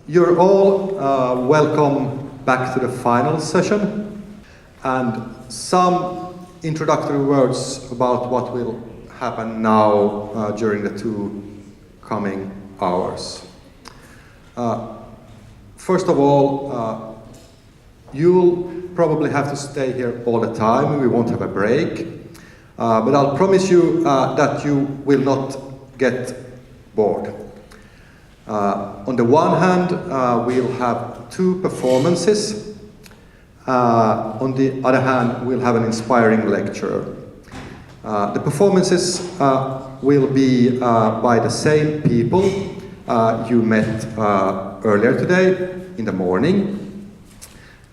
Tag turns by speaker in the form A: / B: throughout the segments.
A: You're all welcome back to the final session, and some introductory words about what will happen now during the 2 coming hours. First of all, you'll probably have to stay here all the time. We won't have a break, but I'll promise you that you will not get bored. On the one hand, we'll have 2 performances. On the other hand, we'll have an inspiring lecture. The performances will be by the same people you met earlier today in the morning.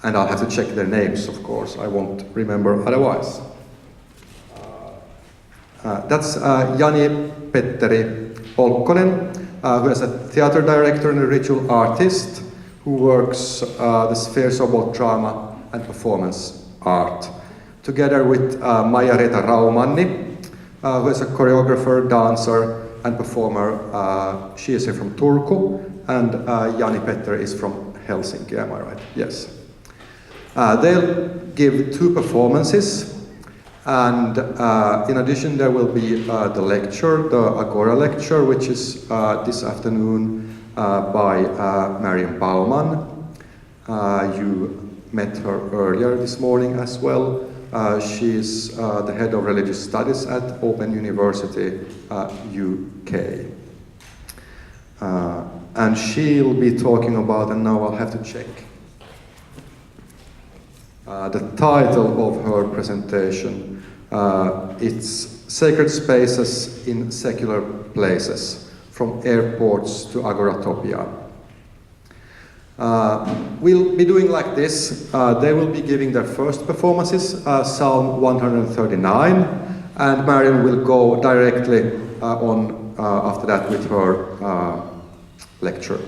A: And I'll have to check their names, of course. I won't remember otherwise. That's Jani Petteri Olkkonen, who is a theater director and a ritual artist who works the spheres of both drama and performance art. Together with Maija-Reetta Raumanni, who is a choreographer, dancer, and performer. She is here from Turku, and Jani Petteri is from Helsinki, am I right? Yes. They'll give 2 performances. And in addition, there will be the lecture, the Agora lecture, which is this afternoon by Marion Bowman. You met her earlier this morning as well. She's the head of religious studies at Open University, UK. And she'll be talking about, and now I'll have to check, the title of her presentation. It's Sacred Spaces in Secular Places, from Airports to Agoratopias. We'll be doing like this. They will be giving their first performances, Psalm 139, and Marion will go directly on after that with her lecture.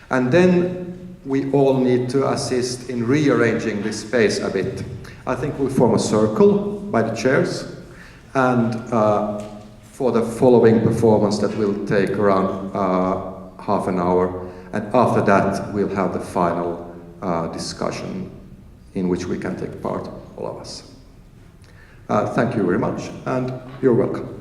A: And then we all need to assist in rearranging this space a bit. I think we'll form a circle by the chairs, and for the following performance that will take around half an hour, and after that we'll have the final discussion in which we can take part, all of us. Thank you very much, and you're welcome.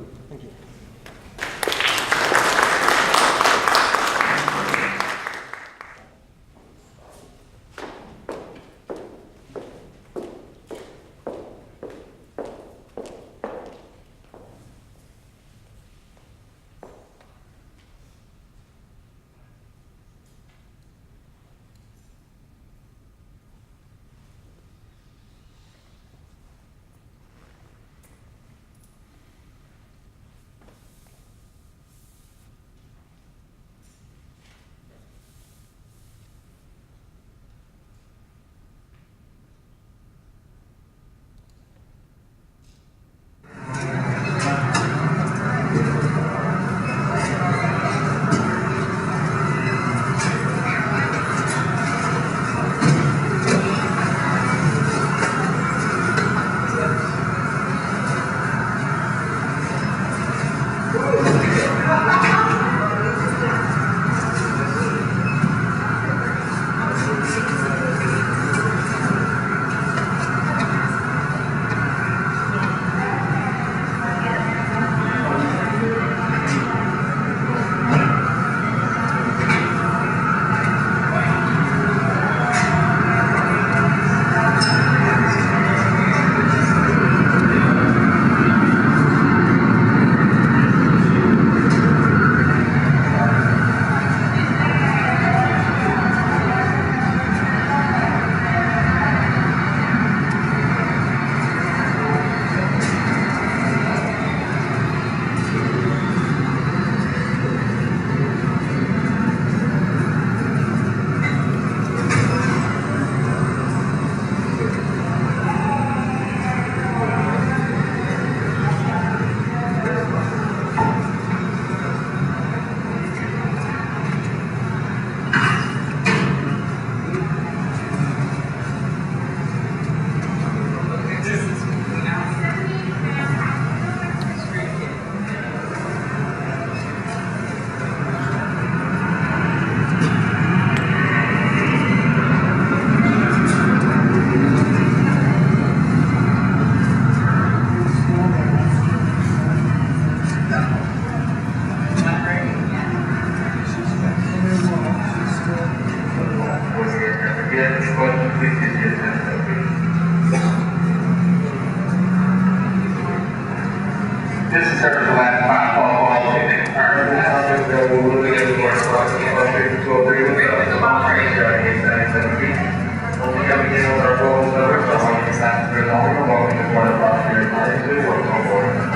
B: passengers only are welcome to board a bus here at the Agora.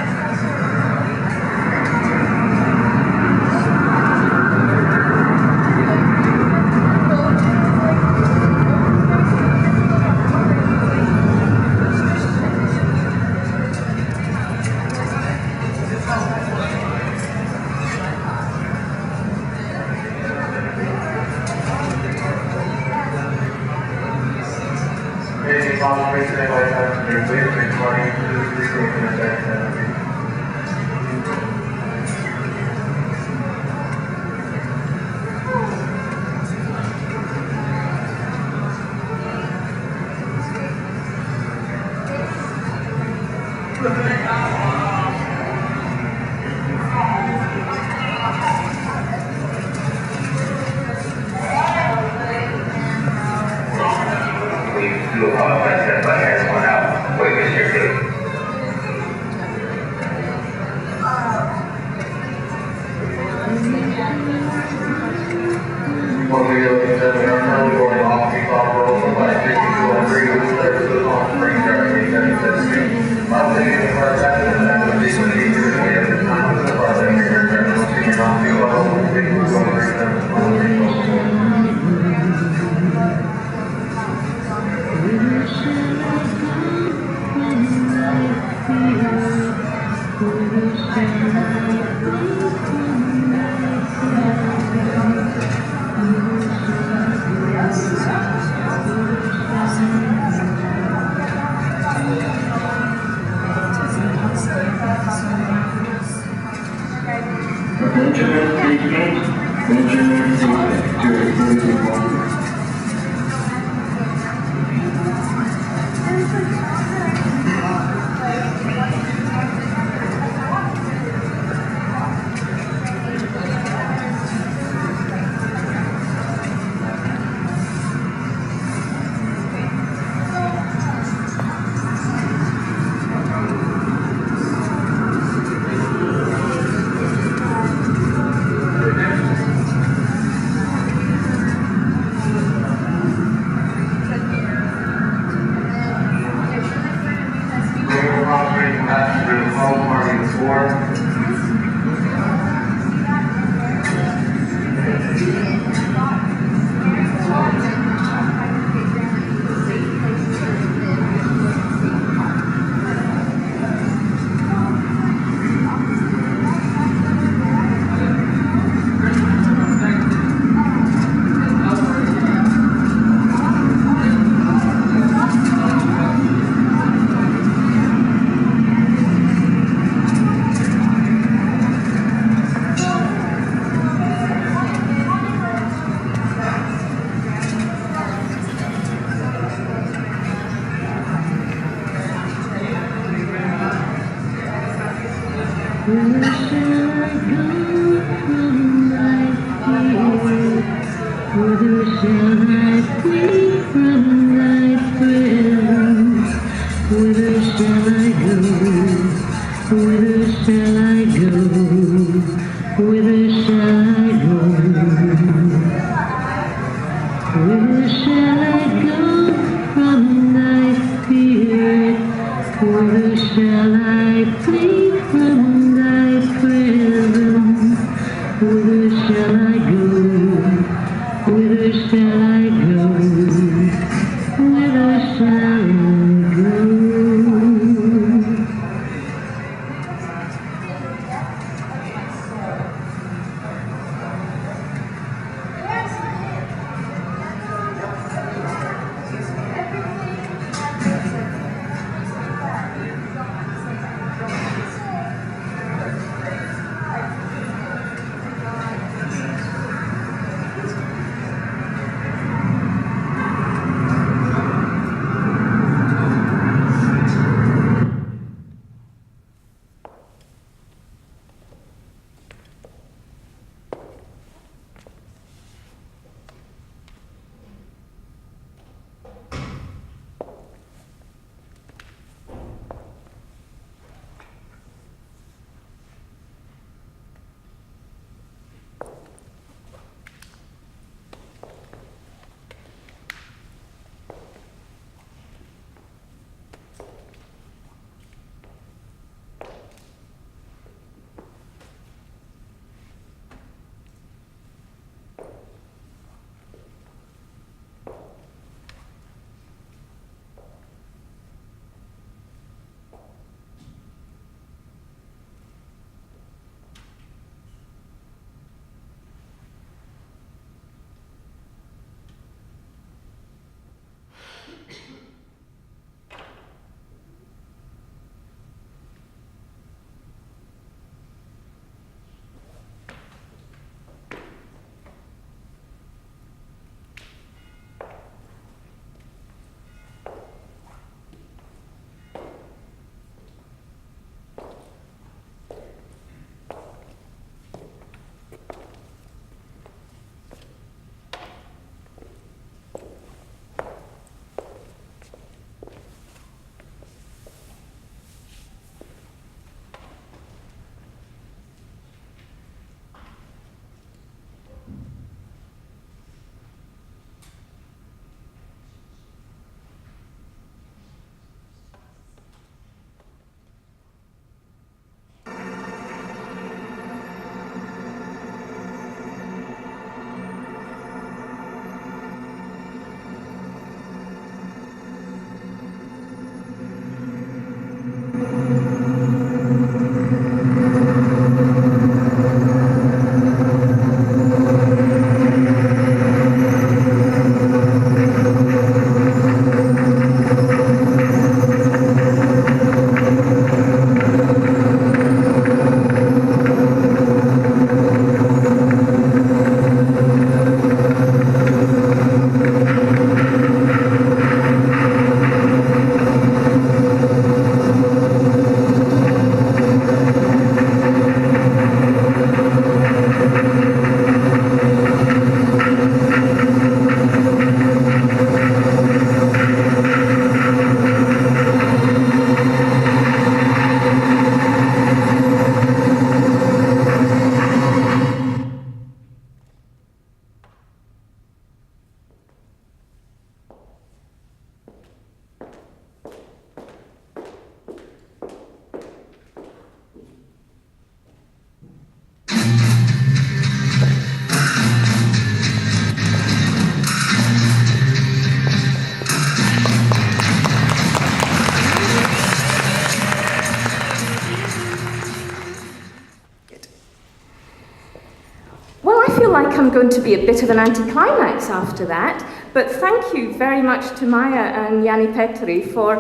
C: feel like I'm going to be a bit of an anticlimax after that, but thank you very much to Maya and Jani Petteri for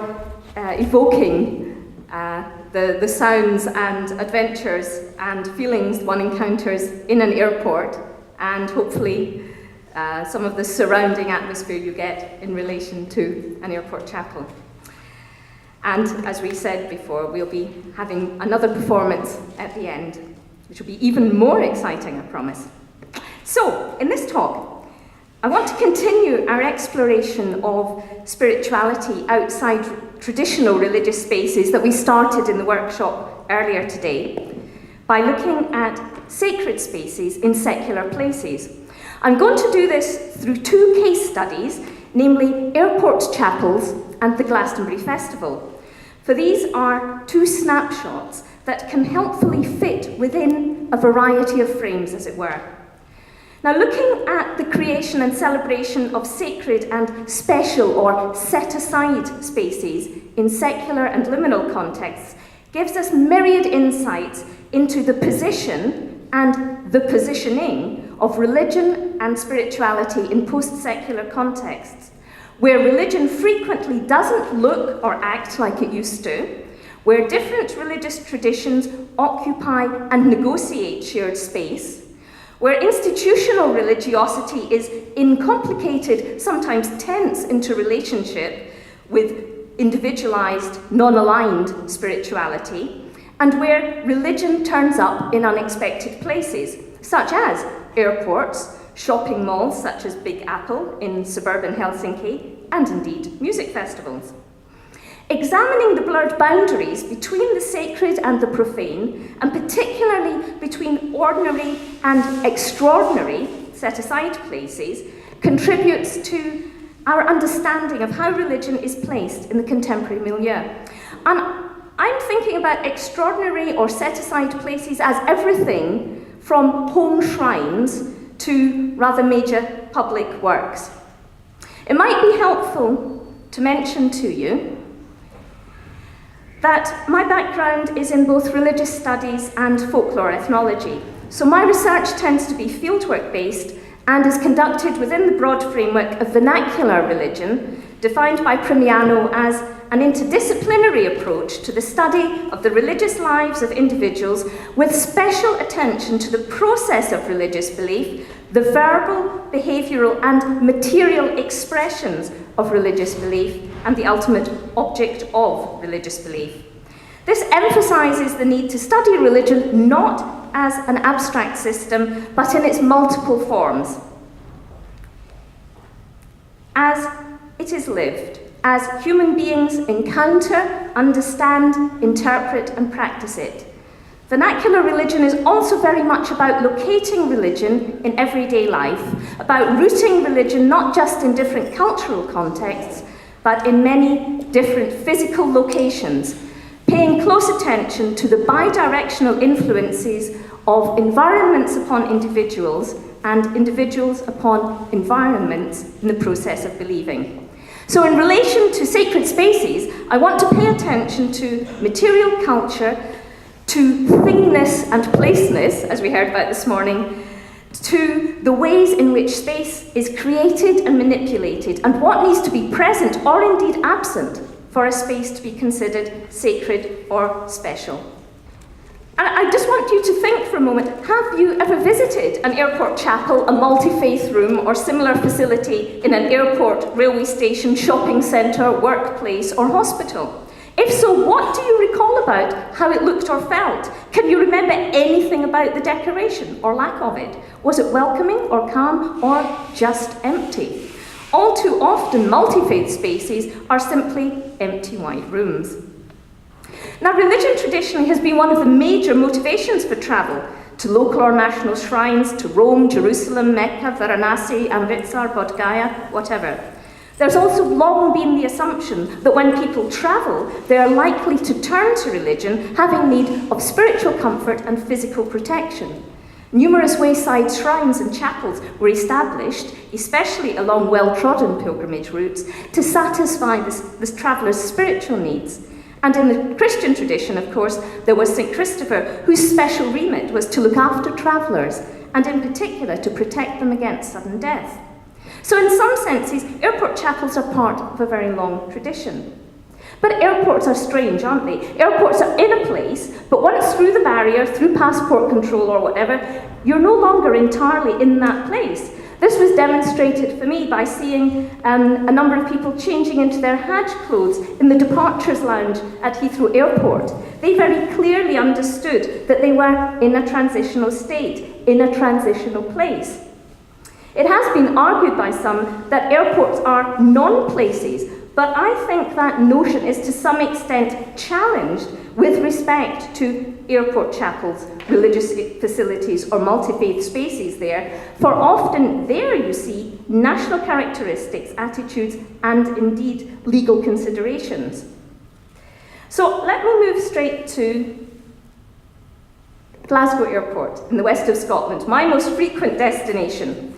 C: evoking the sounds and adventures and feelings one encounters in an airport, and hopefully some of the surrounding atmosphere you get in relation to an airport chapel. And as we said before, we'll be having another performance at the end, which will be even more exciting, I promise. So, in this talk, I want to continue our exploration of spirituality outside traditional religious spaces that we started in the workshop earlier today by looking at sacred spaces in secular places. I'm going to do this through two case studies, namely airport chapels and the Glastonbury Festival. For these are two snapshots that can helpfully fit within a variety of frames, as it were. Now, looking at the creation and celebration of sacred and special or set-aside spaces in secular and liminal contexts gives us myriad insights into the position and the positioning of religion and spirituality in post-secular contexts, where religion frequently doesn't look or act like it used to, where different religious traditions occupy and negotiate shared space, where institutional religiosity is in complicated, sometimes tense interrelationship with individualized, non-aligned spirituality, and where religion turns up in unexpected places, such as airports, shopping malls such as Big Apple in suburban Helsinki, and indeed music festivals. Examining the blurred boundaries between the sacred and the profane, and particularly between ordinary and extraordinary set-aside places, contributes to our understanding of how religion is placed in the contemporary milieu. And I'm thinking about extraordinary or set-aside places as everything from home shrines to rather major public works. It might be helpful to mention to you that my background is in both religious studies and folklore ethnology. So my research tends to be fieldwork based and is conducted within the broad framework of vernacular religion, defined by Primiano as an interdisciplinary approach to the study of the religious lives of individuals with special attention to the process of religious belief, the verbal, behavioural and material expressions of religious belief, and the ultimate object of religious belief. This emphasises the need to study religion not as an abstract system, but in its multiple forms, as it is lived, as human beings encounter, understand, interpret, and practice it. Vernacular religion is also very much about locating religion in everyday life, about rooting religion not just in different cultural contexts, but in many different physical locations, paying close attention to the bidirectional influences of environments upon individuals and individuals upon environments in the process of believing. So in relation to sacred spaces, I want to pay attention to material culture, to thingness and placeness, as we heard about this morning, to the ways in which space is created and manipulated, and what needs to be present or indeed absent for a space to be considered sacred or special. And I just want you to think for a moment, have you ever visited an airport chapel, a multi-faith room, or similar facility in an airport, railway station, shopping centre, workplace, or hospital? If so, what do you recall about how it looked or felt? Can you remember anything about the decoration or lack of it? Was it welcoming or calm or just empty? All too often, multi-faith spaces are simply empty white rooms. Now, religion traditionally has been one of the major motivations for travel to local or national shrines, to Rome, Jerusalem, Mecca, Varanasi, Amritsar, Bodh Gaya, whatever. There's also long been the assumption that when people travel, they are likely to turn to religion, having need of spiritual comfort and physical protection. Numerous wayside shrines and chapels were established, especially along well-trodden pilgrimage routes, to satisfy this traveller's spiritual needs. And in the Christian tradition, of course, there was St. Christopher, whose special remit was to look after travellers and in particular to protect them against sudden death. So in some senses, airport chapels are part of a very long tradition. But airports are strange, aren't they? Airports are in a place, but once through the barrier, through passport control or whatever, you're no longer entirely in that place. This was demonstrated for me by seeing a number of people changing into their Hajj clothes in the departures lounge at Heathrow Airport. They very clearly understood that they were in a transitional state, in a transitional place. It has been argued by some that airports are non-places, but I think that notion is to some extent challenged with respect to airport chapels, religious facilities, or multi-faith spaces there, for often there you see national characteristics, attitudes, and indeed legal considerations. So let me move straight to Glasgow Airport in the west of Scotland, my most frequent destination.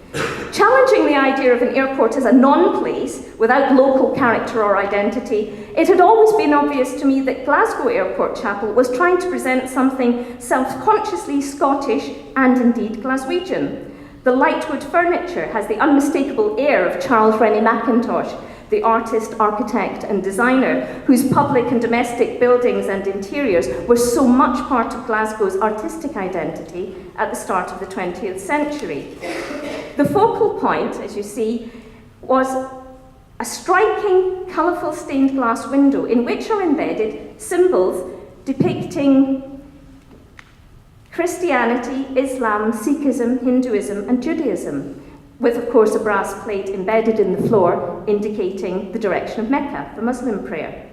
C: Challenging the idea of an airport as a non-place without local character or identity, it had always been obvious to me that Glasgow Airport Chapel was trying to present something self-consciously Scottish and indeed Glaswegian. The lightwood furniture has the unmistakable air of Charles Rennie Mackintosh, the artist, architect and designer whose public and domestic buildings and interiors were so much part of Glasgow's artistic identity at the start of the 20th century. The focal point, as you see, was a striking, colourful stained glass window in which are embedded symbols depicting Christianity, Islam, Sikhism, Hinduism and Judaism, with, of course, a brass plate embedded in the floor indicating the direction of Mecca, the Muslim prayer.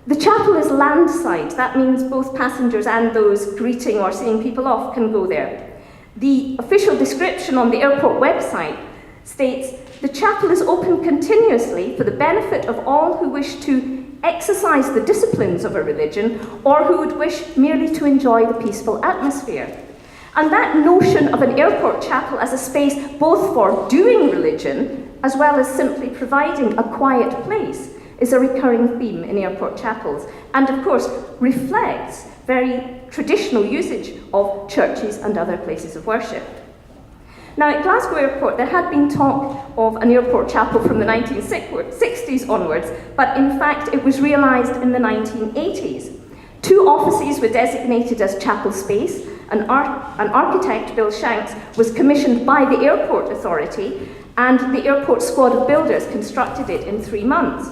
C: The chapel is landside. That means both passengers and those greeting or seeing people off can go there. The official description on the airport website states, "The chapel is open continuously for the benefit of all who wish to exercise the disciplines of a religion or who would wish merely to enjoy the peaceful atmosphere." And that notion of an airport chapel as a space both for doing religion as well as simply providing a quiet place is a recurring theme in airport chapels, and of course reflects very traditional usage of churches and other places of worship. Now at Glasgow Airport there had been talk of an airport chapel from the 1960s onwards, but in fact it was realised in the 1980s. Two offices were designated as chapel space. An architect, Bill Shanks, was commissioned by the airport authority, and the airport squad of builders constructed it in 3 months.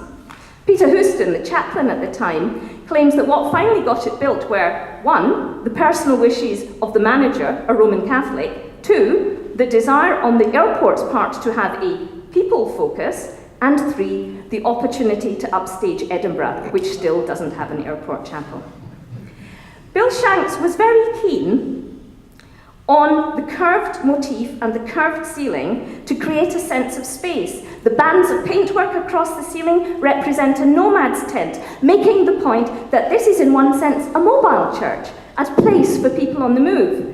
C: Peter Houston, the chaplain at the time, claims that what finally got it built were, 1, the personal wishes of the manager, a Roman Catholic, 2, the desire on the airport's part to have a people focus, and 3, the opportunity to upstage Edinburgh, which still doesn't have an airport chapel. Bill Shanks was very keen on the curved motif and the curved ceiling to create a sense of space. The bands of paintwork across the ceiling represent a nomad's tent, making the point that this is in one sense a mobile church, a place for people on the move.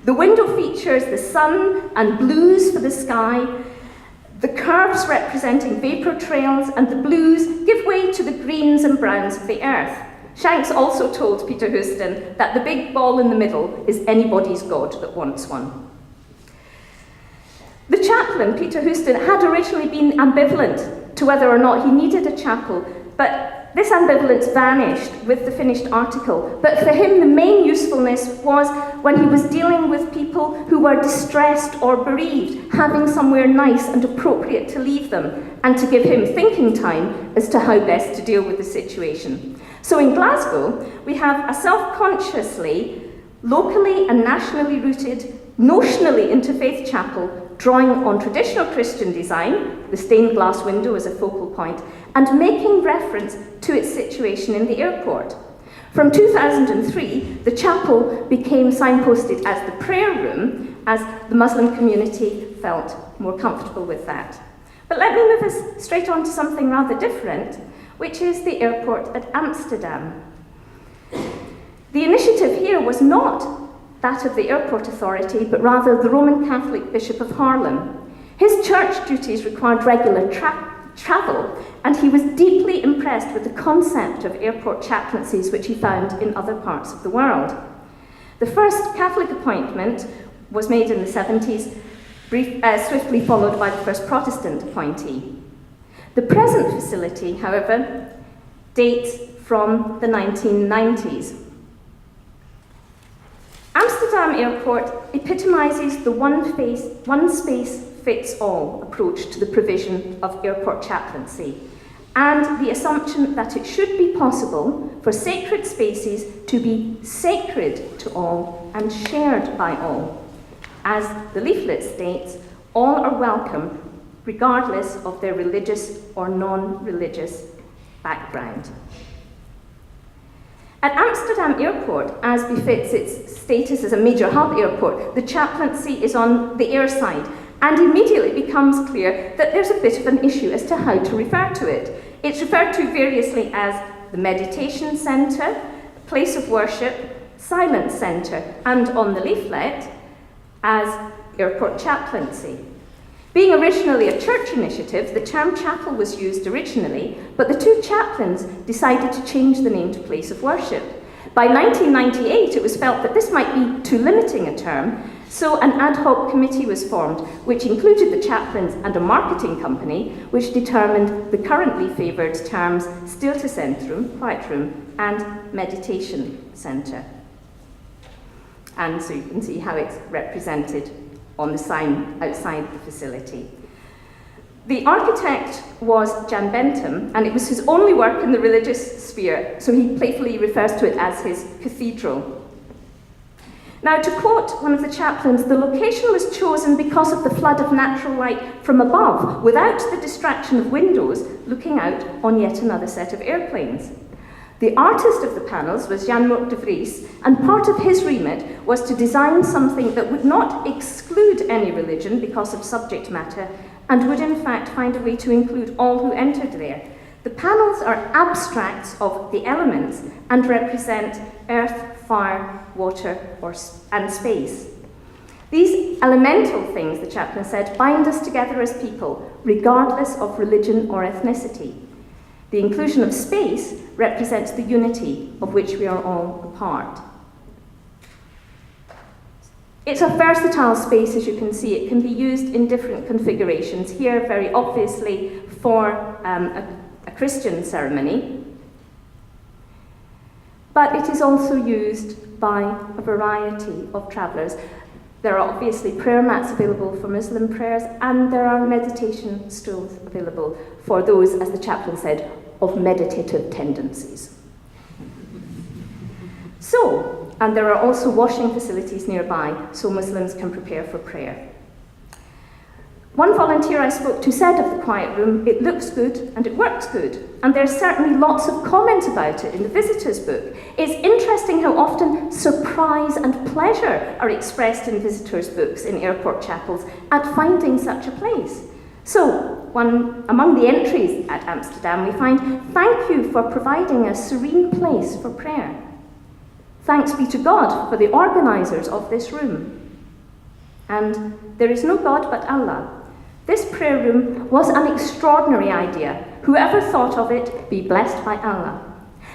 C: The window features the sun and blues for the sky, the curves representing vapour trails, and the blues give way to the greens and browns of the earth. Shanks also told Peter Houston that the big ball in the middle is anybody's God that wants one. The chaplain, Peter Houston, had originally been ambivalent to whether or not he needed a chapel, but this ambivalence vanished with the finished article. But for him, the main usefulness was when he was dealing with people who were distressed or bereaved, having somewhere nice and appropriate to leave them, and to give him thinking time as to how best to deal with the situation. So in Glasgow, we have a self-consciously, locally and nationally rooted, notionally interfaith chapel drawing on traditional Christian design, the stained glass window as a focal point, and making reference to its situation in the airport. From 2003, the chapel became signposted as the prayer room, as the Muslim community felt more comfortable with that. But let me move us straight on to something rather different, which is the airport at Amsterdam. The initiative here was not that of the airport authority, but rather the Roman Catholic Bishop of Haarlem. His church duties required regular travel, and he was deeply impressed with the concept of airport chaplaincies which he found in other parts of the world. The first Catholic appointment was made in the 70s, swiftly followed by the first Protestant appointee. The present facility, however, dates from the 1990s. Amsterdam Airport epitomises the one space fits all approach to the provision of airport chaplaincy, and the assumption that it should be possible for sacred spaces to be sacred to all and shared by all. As the leaflet states, all are welcome regardless of their religious or non-religious background. At Amsterdam Airport, as befits its status as a major hub airport, the chaplaincy is on the air side, and immediately becomes clear that there's a bit of an issue as to how to refer to it. It's referred to variously as the meditation centre, place of worship, silence centre, and on the leaflet as airport chaplaincy. Being originally a church initiative, the term chapel was used originally, but the two chaplains decided to change the name to place of worship. By 1998, it was felt that this might be too limiting a term, so an ad hoc committee was formed, which included the chaplains and a marketing company, which determined the currently favoured terms Stiltecentrum, quiet room, and meditation centre. And so you can see how it's represented on the sign outside the facility. The architect was Jan Bentham, and it was his only work in the religious sphere, so he playfully refers to it as his cathedral. Now, to quote one of the chaplains, the location was chosen because of the flood of natural light from above, without the distraction of windows looking out on yet another set of airplanes. The artist of the panels was Jan de Vries, and part of his remit was to design something that would not exclude any religion because of subject matter, and would in fact find a way to include all who entered there. The panels are abstracts of the elements and represent earth, fire, water, and space. These elemental things, the chaplain said, bind us together as people, regardless of religion or ethnicity. The inclusion of space represents the unity of which we are all a part. It's a versatile space, as you can see. It can be used in different configurations. Here, very obviously, for a Christian ceremony. But it is also used by a variety of travellers. There are obviously prayer mats available for Muslim prayers, and there are meditation stools available for those, as the chaplain said, of meditative tendencies. So, and there are also washing facilities nearby, so Muslims can prepare for prayer. One volunteer I spoke to said of the quiet room, it looks good and it works good, and there's certainly lots of comment about it in the visitors' book. It's interesting how often surprise and pleasure are expressed in visitors' books in airport chapels at finding such a place. So, among the entries at Amsterdam, we find, "Thank you for providing a serene place for prayer. Thanks be to God for the organisers of this room." And "There is no God but Allah. This prayer room was an extraordinary idea. Whoever thought of it, be blessed by Allah."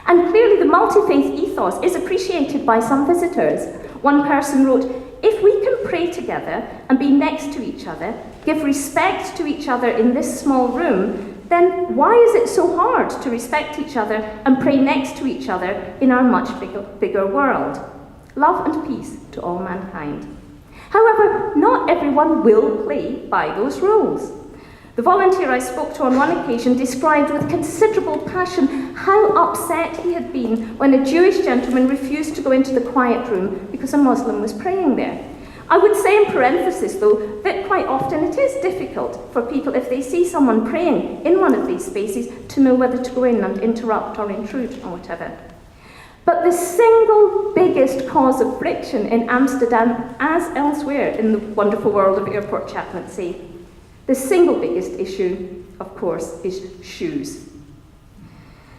C: And clearly the multi-faith ethos is appreciated by some visitors. One person wrote, "If we can pray together and be next to each other, give respect to each other in this small room, then why is it so hard to respect each other and pray next to each other in our much bigger world? Love and peace to all mankind." However, not everyone will play by those rules. The volunteer I spoke to on one occasion described with considerable passion how upset he had been when a Jewish gentleman refused to go into the quiet room because a Muslim was praying there. I would say in parenthesis, though, that quite often it is difficult for people, if they see someone praying in one of these spaces, to know whether to go in and interrupt or intrude or whatever. But the single biggest cause of friction in Amsterdam, as elsewhere in the wonderful world of airport chaplaincy, the single biggest issue, of course, is shoes.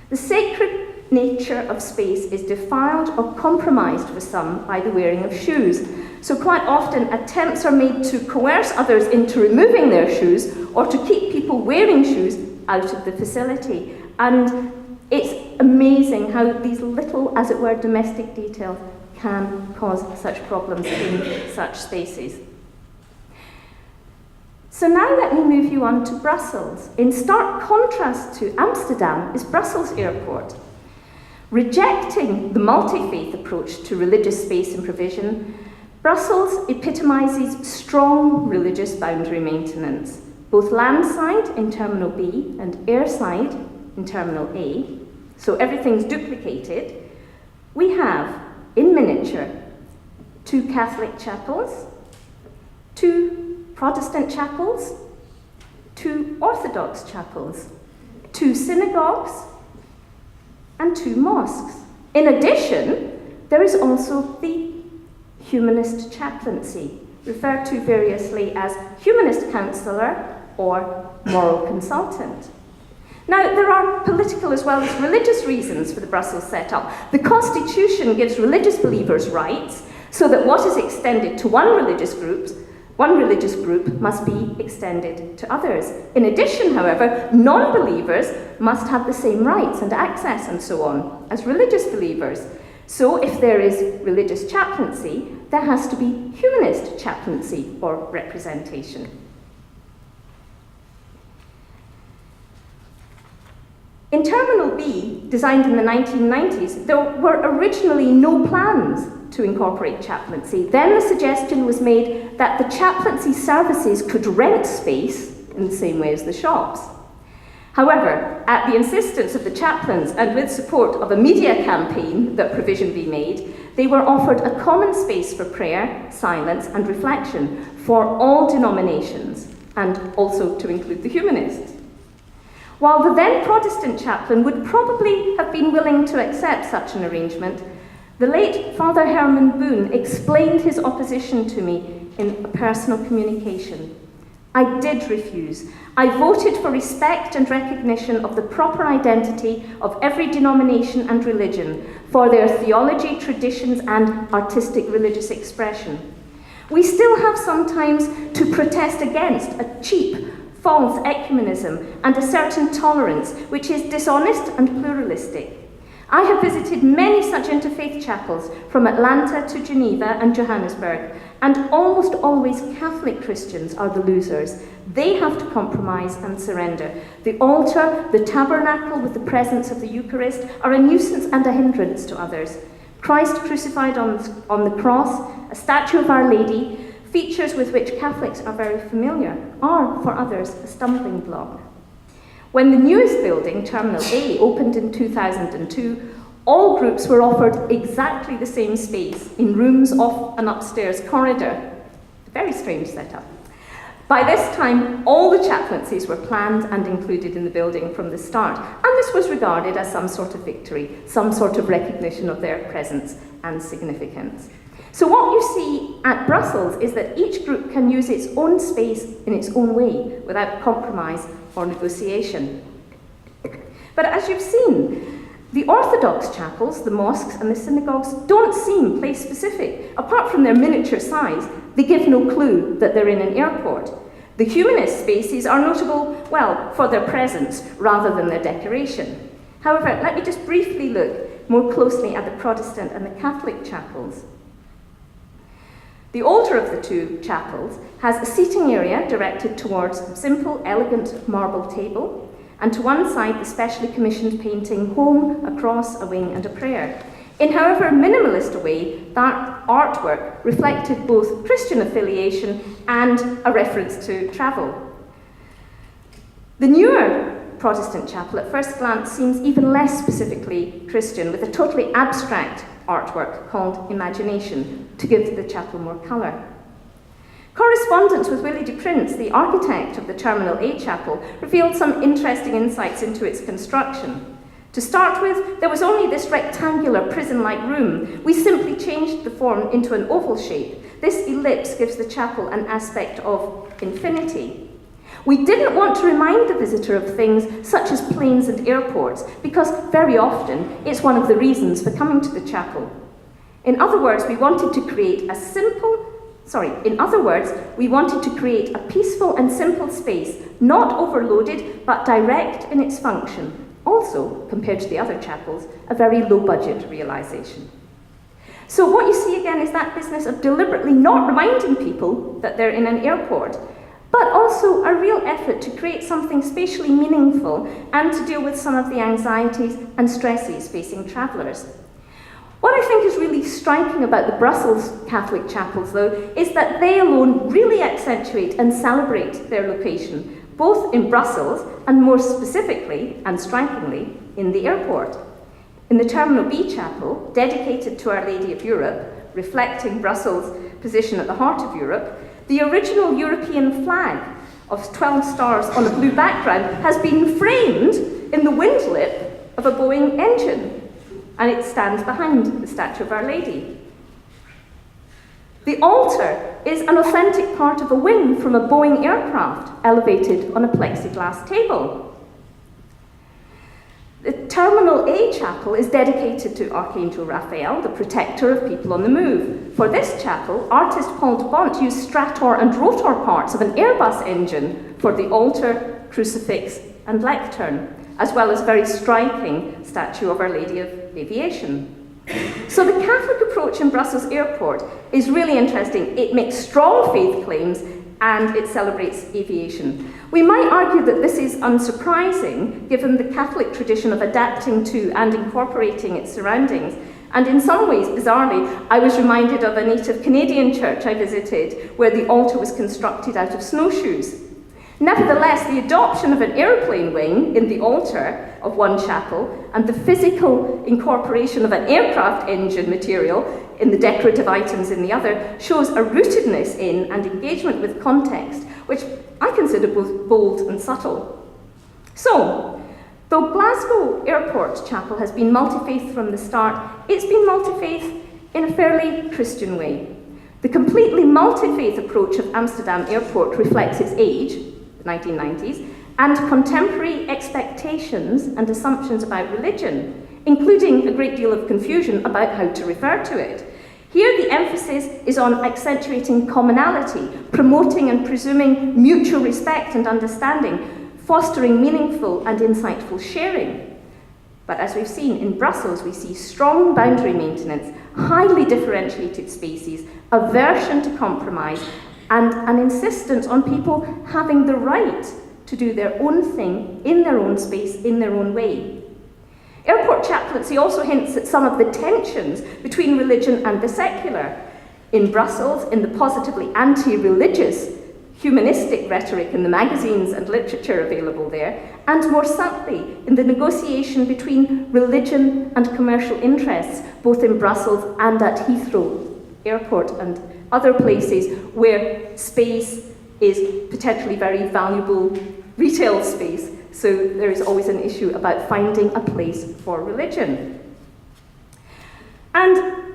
C: The sacred nature of space is defiled or compromised for some by the wearing of shoes. So quite often attempts are made to coerce others into removing their shoes or to keep people wearing shoes out of the facility. And it's amazing how these little, as it were, domestic details can cause such problems in such spaces. So now let me move you on to Brussels. In stark contrast to Amsterdam is Brussels Airport. Rejecting the multi-faith approach to religious space and provision, Brussels epitomises strong religious boundary maintenance, both landside in Terminal B and airside in Terminal A, so everything's duplicated. We have, in miniature, 2 Catholic chapels, 2 Protestant chapels, 2 Orthodox chapels, 2 synagogues, and 2 mosques. In addition, there is also the humanist chaplaincy, referred to variously as humanist counsellor or moral consultant. Now, there are political as well as religious reasons for the Brussels setup. The Constitution gives religious believers rights, so that what is extended to one religious group must be extended to others. In addition, however, non-believers must have the same rights and access and so on as religious believers. So if there is religious chaplaincy, there has to be humanist chaplaincy or representation. In Terminal B, designed in the 1990s, there were originally no plans to incorporate chaplaincy. Then the suggestion was made that the chaplaincy services could rent space in the same way as the shops. However, at the insistence of the chaplains and with support of a media campaign that provision be made, they were offered a common space for prayer, silence, and reflection for all denominations, and also to include the humanists. While the then Protestant chaplain would probably have been willing to accept such an arrangement, the late Father Herman Boone explained his opposition to me in a personal communication. I did refuse. I voted for respect and recognition of the proper identity of every denomination and religion, for their theology, traditions, and artistic religious expression. We still have sometimes to protest against a cheap, false ecumenism and a certain tolerance which is dishonest and pluralistic. I have visited many such interfaith chapels from Atlanta to Geneva and Johannesburg, and almost always Catholic Christians are the losers. They have to compromise and surrender. The altar, the tabernacle with the presence of the Eucharist are a nuisance and a hindrance to others. Christ crucified on the cross, a statue of Our Lady, features with which Catholics are very familiar, are for others a stumbling block. When the newest building, Terminal A, opened in 2002, all groups were offered exactly the same space in rooms off an upstairs corridor. A very strange setup. By this time, all the chaplaincies were planned and included in the building from the start, and this was regarded as some sort of victory, some sort of recognition of their presence and significance. So what you see at Brussels is that each group can use its own space in its own way, without compromise or negotiation. But as you've seen, the Orthodox chapels, the mosques and the synagogues don't seem place-specific. Apart from their miniature size, they give no clue that they're in an airport. The humanist spaces are notable, well, for their presence rather than their decoration. However, let me just briefly look more closely at the Protestant and the Catholic chapels. The older of the two chapels has a seating area directed towards a simple, elegant marble table, and to one side the specially commissioned painting Home, a Cross, a Wing and a Prayer. In however minimalist a way, that artwork reflected both Christian affiliation and a reference to travel. The newer Protestant chapel at first glance seems even less specifically Christian, with a totally abstract artwork called Imagination to give the chapel more colour. Correspondence with Willie de Prince, the architect of the Terminal A chapel, revealed some interesting insights into its construction. To start with, there was only this rectangular prison-like room. We simply changed the form into an oval shape. This ellipse gives the chapel an aspect of infinity. We didn't want to remind the visitor of things such as planes and airports, because very often it's one of the reasons for coming to the chapel. In other words, we wanted to create a peaceful and simple space, not overloaded, but direct in its function. Also, compared to the other chapels, a very low-budget realisation. So what you see again is that business of deliberately not reminding people that they're in an airport, but also a real effort to create something spatially meaningful and to deal with some of the anxieties and stresses facing travellers. What I think is really striking about the Brussels Catholic chapels, though, is that they alone really accentuate and celebrate their location, both in Brussels and more specifically and strikingly in the airport. In the Terminal B chapel, dedicated to Our Lady of Europe, reflecting Brussels' position at the heart of Europe, the original European flag of 12 stars on a blue background has been framed in the windlip of a Boeing engine, and it stands behind the statue of Our Lady. The altar is an authentic part of a wing from a Boeing aircraft elevated on a plexiglass table. The Terminal A chapel is dedicated to Archangel Raphael, the protector of people on the move. For this chapel, artist Paul de Bont used strator and rotor parts of an Airbus engine for the altar, crucifix, and lectern, as well as a very striking statue of Our Lady of Aviation. So the Catholic approach in Brussels Airport is really interesting. It makes strong faith claims and it celebrates aviation. We might argue that this is unsurprising, given the Catholic tradition of adapting to and incorporating its surroundings. And in some ways, bizarrely, I was reminded of a native Canadian church I visited, where the altar was constructed out of snowshoes. Nevertheless, the adoption of an airplane wing in the altar of one chapel and the physical incorporation of an aircraft engine material in the decorative items in the other shows a rootedness in and engagement with context, which I consider both bold and subtle. So, though Glasgow Airport Chapel has been multi-faith from the start, it's been multi-faith in a fairly Christian way. The completely multi-faith approach of Amsterdam Airport reflects its age, 1990s, and contemporary expectations and assumptions about religion, including a great deal of confusion about how to refer to it. Here the emphasis is on accentuating commonality, promoting and presuming mutual respect and understanding, fostering meaningful and insightful sharing. But as we've seen in Brussels, we see strong boundary maintenance, highly differentiated spaces, aversion to compromise, and an insistence on people having the right to do their own thing in their own space, in their own way. Airport chaplaincy also hints at some of the tensions between religion and the secular. In Brussels, in the positively anti-religious, humanistic rhetoric in the magazines and literature available there, and more subtly in the negotiation between religion and commercial interests, both in Brussels and at Heathrow Airport and other places where space is potentially very valuable retail space. So there is always an issue about finding a place for religion. And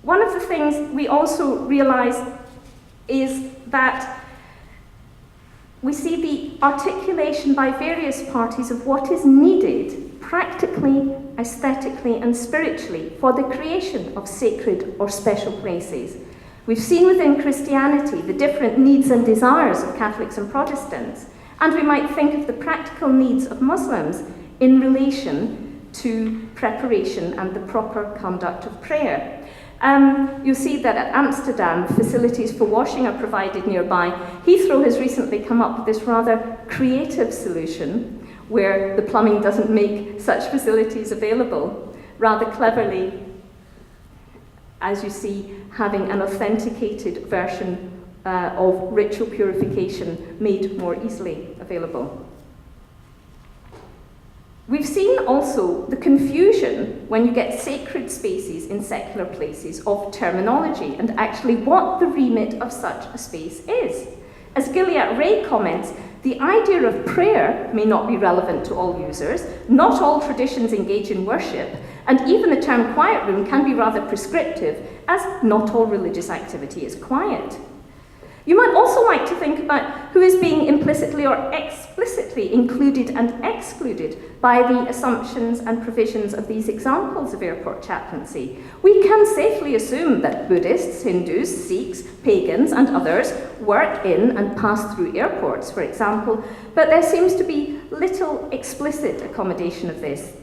C: one of the things we also realise is that we see the articulation by various parties of what is needed practically, aesthetically, and spiritually for the creation of sacred or special places. We've seen within Christianity the different needs and desires of Catholics and Protestants, and we might think of the practical needs of Muslims in relation to preparation and the proper conduct of prayer. You'll see that at Amsterdam, facilities for washing are provided nearby. Heathrow has recently come up with this rather creative solution where the plumbing doesn't make such facilities available. Rather cleverly, as you see, having an authenticated version of ritual purification made more easily available. We've seen also the confusion when you get sacred spaces in secular places of terminology and actually what the remit of such a space is. As Gilead Ray comments, the idea of prayer may not be relevant to all users, not all traditions engage in worship, and even the term quiet room can be rather prescriptive, as not all religious activity is quiet. You might also like to think about who is being implicitly or explicitly included and excluded by the assumptions and provisions of these examples of airport chaplaincy. We can safely assume that Buddhists, Hindus, Sikhs, pagans, and others work in and pass through airports, for example, but there seems to be little explicit accommodation of this.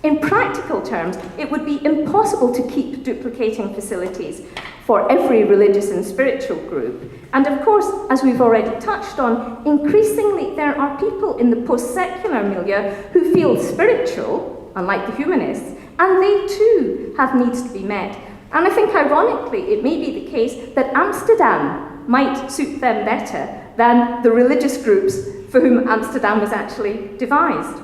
C: In practical terms, it would be impossible to keep duplicating facilities for every religious and spiritual group. And of course, as we've already touched on, increasingly there are people in the post-secular milieu who feel spiritual, unlike the humanists, and they too have needs to be met. And I think ironically, it may be the case that Amsterdam might suit them better than the religious groups for whom Amsterdam was actually devised.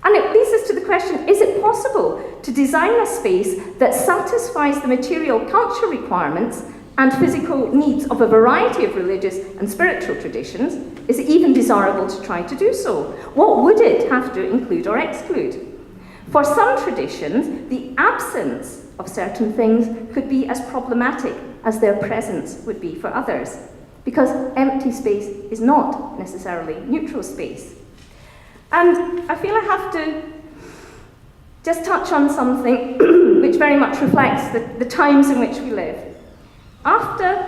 C: And it leads us to the question, is it possible to design a space that satisfies the material culture requirements and physical needs of a variety of religious and spiritual traditions? Is it even desirable to try to do so? What would it have to include or exclude? For some traditions, the absence of certain things could be as problematic as their presence would be for others, because empty space is not necessarily neutral space. And I feel I have to just touch on something which very much reflects the times in which we live. After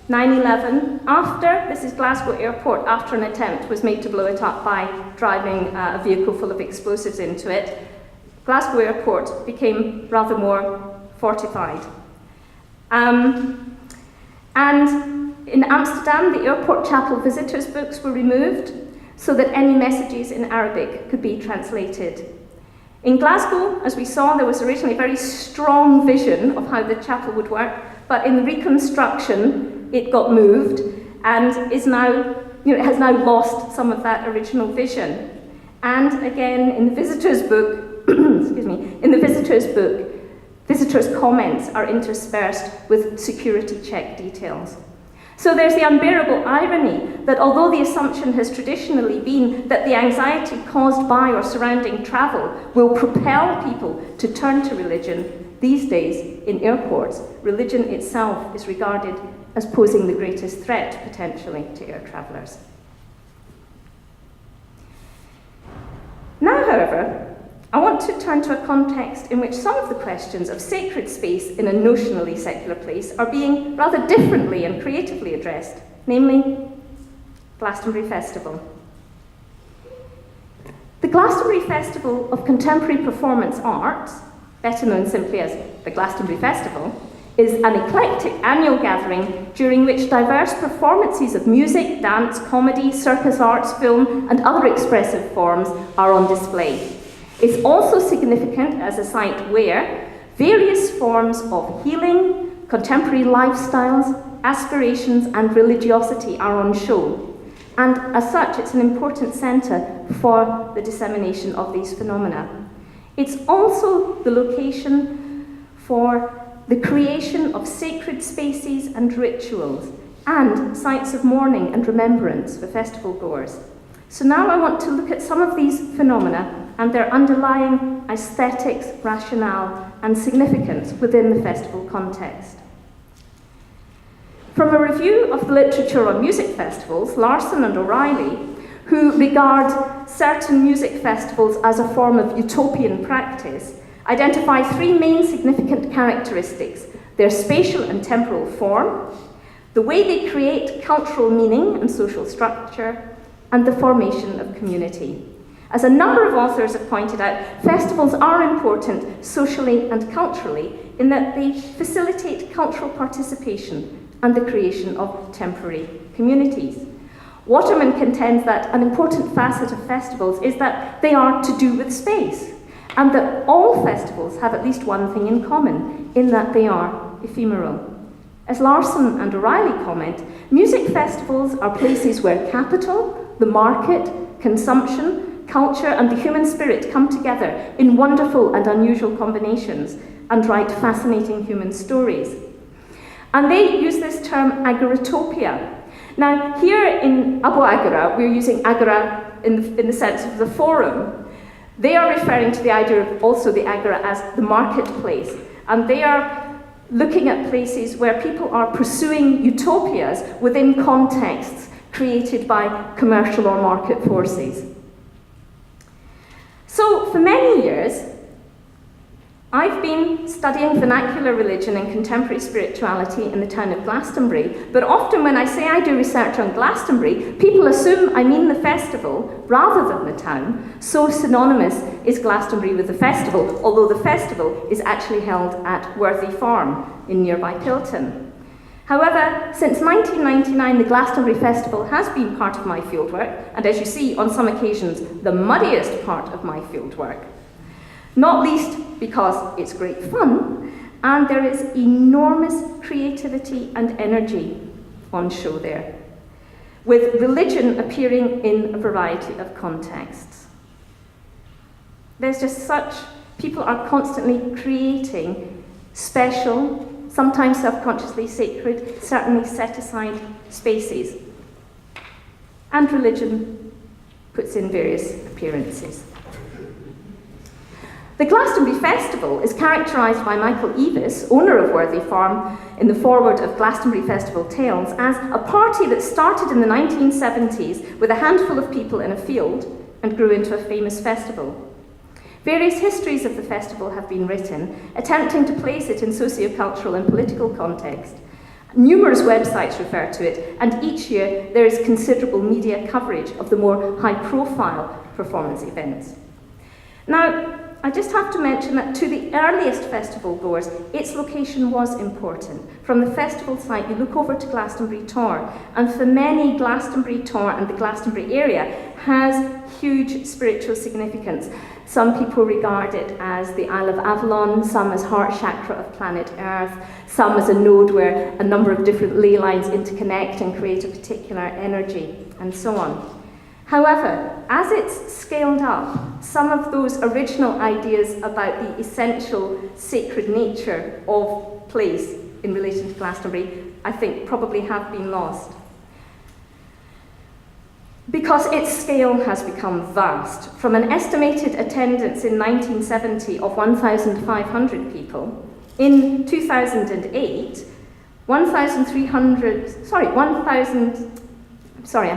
C: 9/11, this is Glasgow Airport, after an attempt was made to blow it up by driving a vehicle full of explosives into it, Glasgow Airport became rather more fortified. And in Amsterdam, the airport chapel visitors' books were removed so that any messages in Arabic could be translated. In Glasgow, as we saw, there was originally a very strong vision of how the chapel would work, but in reconstruction, it got moved and is now, it has now lost some of that original vision. And again, in the visitors' book, excuse me, in the visitors' book, visitors' comments are interspersed with security check details. So there's the unbearable irony that although the assumption has traditionally been that the anxiety caused by or surrounding travel will propel people to turn to religion, these days in airports, religion itself is regarded as posing the greatest threat potentially to air travellers. Now, however, I want to turn to a context in which some of the questions of sacred space in a notionally secular place are being rather differently and creatively addressed, namely Glastonbury Festival. The Glastonbury Festival of Contemporary Performance Arts, better known simply as the Glastonbury Festival, is an eclectic annual gathering during which diverse performances of music, dance, comedy, circus arts, film, and other expressive forms are on display. It's also significant as a site where various forms of healing, contemporary lifestyles, aspirations, and religiosity are on show. And as such, it's an important centre for the dissemination of these phenomena. It's also the location for the creation of sacred spaces and rituals, and sites of mourning and remembrance for festival goers. So now I want to look at some of these phenomena and their underlying aesthetics, rationale, and significance within the festival context. From a review of the literature on music festivals, Larson and O'Reilly, who regard certain music festivals as a form of utopian practice, identify three main significant characteristics: their spatial and temporal form, the way they create cultural meaning and social structure, and the formation of community. As a number of authors have pointed out, festivals are important socially and culturally in that they facilitate cultural participation and the creation of temporary communities. Waterman contends that an important facet of festivals is that they are to do with space, and that all festivals have at least one thing in common, in that they are ephemeral. As Larson and O'Reilly comment, music festivals are places where capital, the market, consumption, culture, and the human spirit come together in wonderful and unusual combinations and write fascinating human stories. And they use this term Agoratopia. Now, here in Aboagora, we're using Agora in the sense of the forum. They are referring to the idea of also the Agora as the marketplace, and they are looking at places where people are pursuing utopias within contexts created by commercial or market forces. So, for many years, I've been studying vernacular religion and contemporary spirituality in the town of Glastonbury, but often when I say I do research on Glastonbury, people assume I mean the festival rather than the town. So synonymous is Glastonbury with the festival, although the festival is actually held at Worthy Farm in nearby Pilton. However, since 1999, the Glastonbury Festival has been part of my fieldwork, and as you see, on some occasions, the muddiest part of my fieldwork. Not least because it's great fun, and there is enormous creativity and energy on show there, with religion appearing in a variety of contexts. There's just such, people are constantly creating special, sometimes self-consciously sacred, certainly set-aside spaces. And religion puts in various appearances. The Glastonbury Festival is characterised by Michael Eavis, owner of Worthy Farm, in the foreword of Glastonbury Festival Tales, as a party that started in the 1970s with a handful of people in a field and grew into a famous festival. Various histories of the festival have been written, attempting to place it in socio-cultural and political context. Numerous websites refer to it, and each year there is considerable media coverage of the more high-profile performance events. Now, I just have to mention that to the earliest festival goers, its location was important. From the festival site, you look over to Glastonbury Tor, and for many, Glastonbury Tor and the Glastonbury area has huge spiritual significance. Some people regard it as the Isle of Avalon, some as heart chakra of planet Earth, some as a node where a number of different ley lines interconnect and create a particular energy, and so on. However, as it's scaled up, some of those original ideas about the essential sacred nature of place in relation to Glastonbury, I think probably have been lost. Because its scale has become vast. From an estimated attendance in 1970 of 1,500 people, in 2008, I'm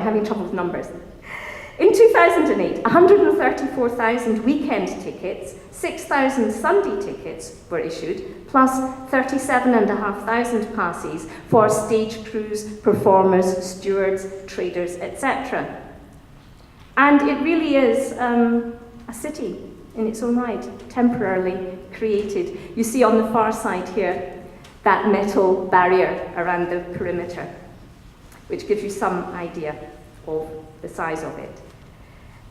C: having trouble with numbers. In 2008, 134,000 weekend tickets, 6,000 Sunday tickets were issued, plus 37,500 passes for stage crews, performers, stewards, traders, etc. And it really is a city in its own right, temporarily created. You see on the far side here, that metal barrier around the perimeter, which gives you some idea of the size of it.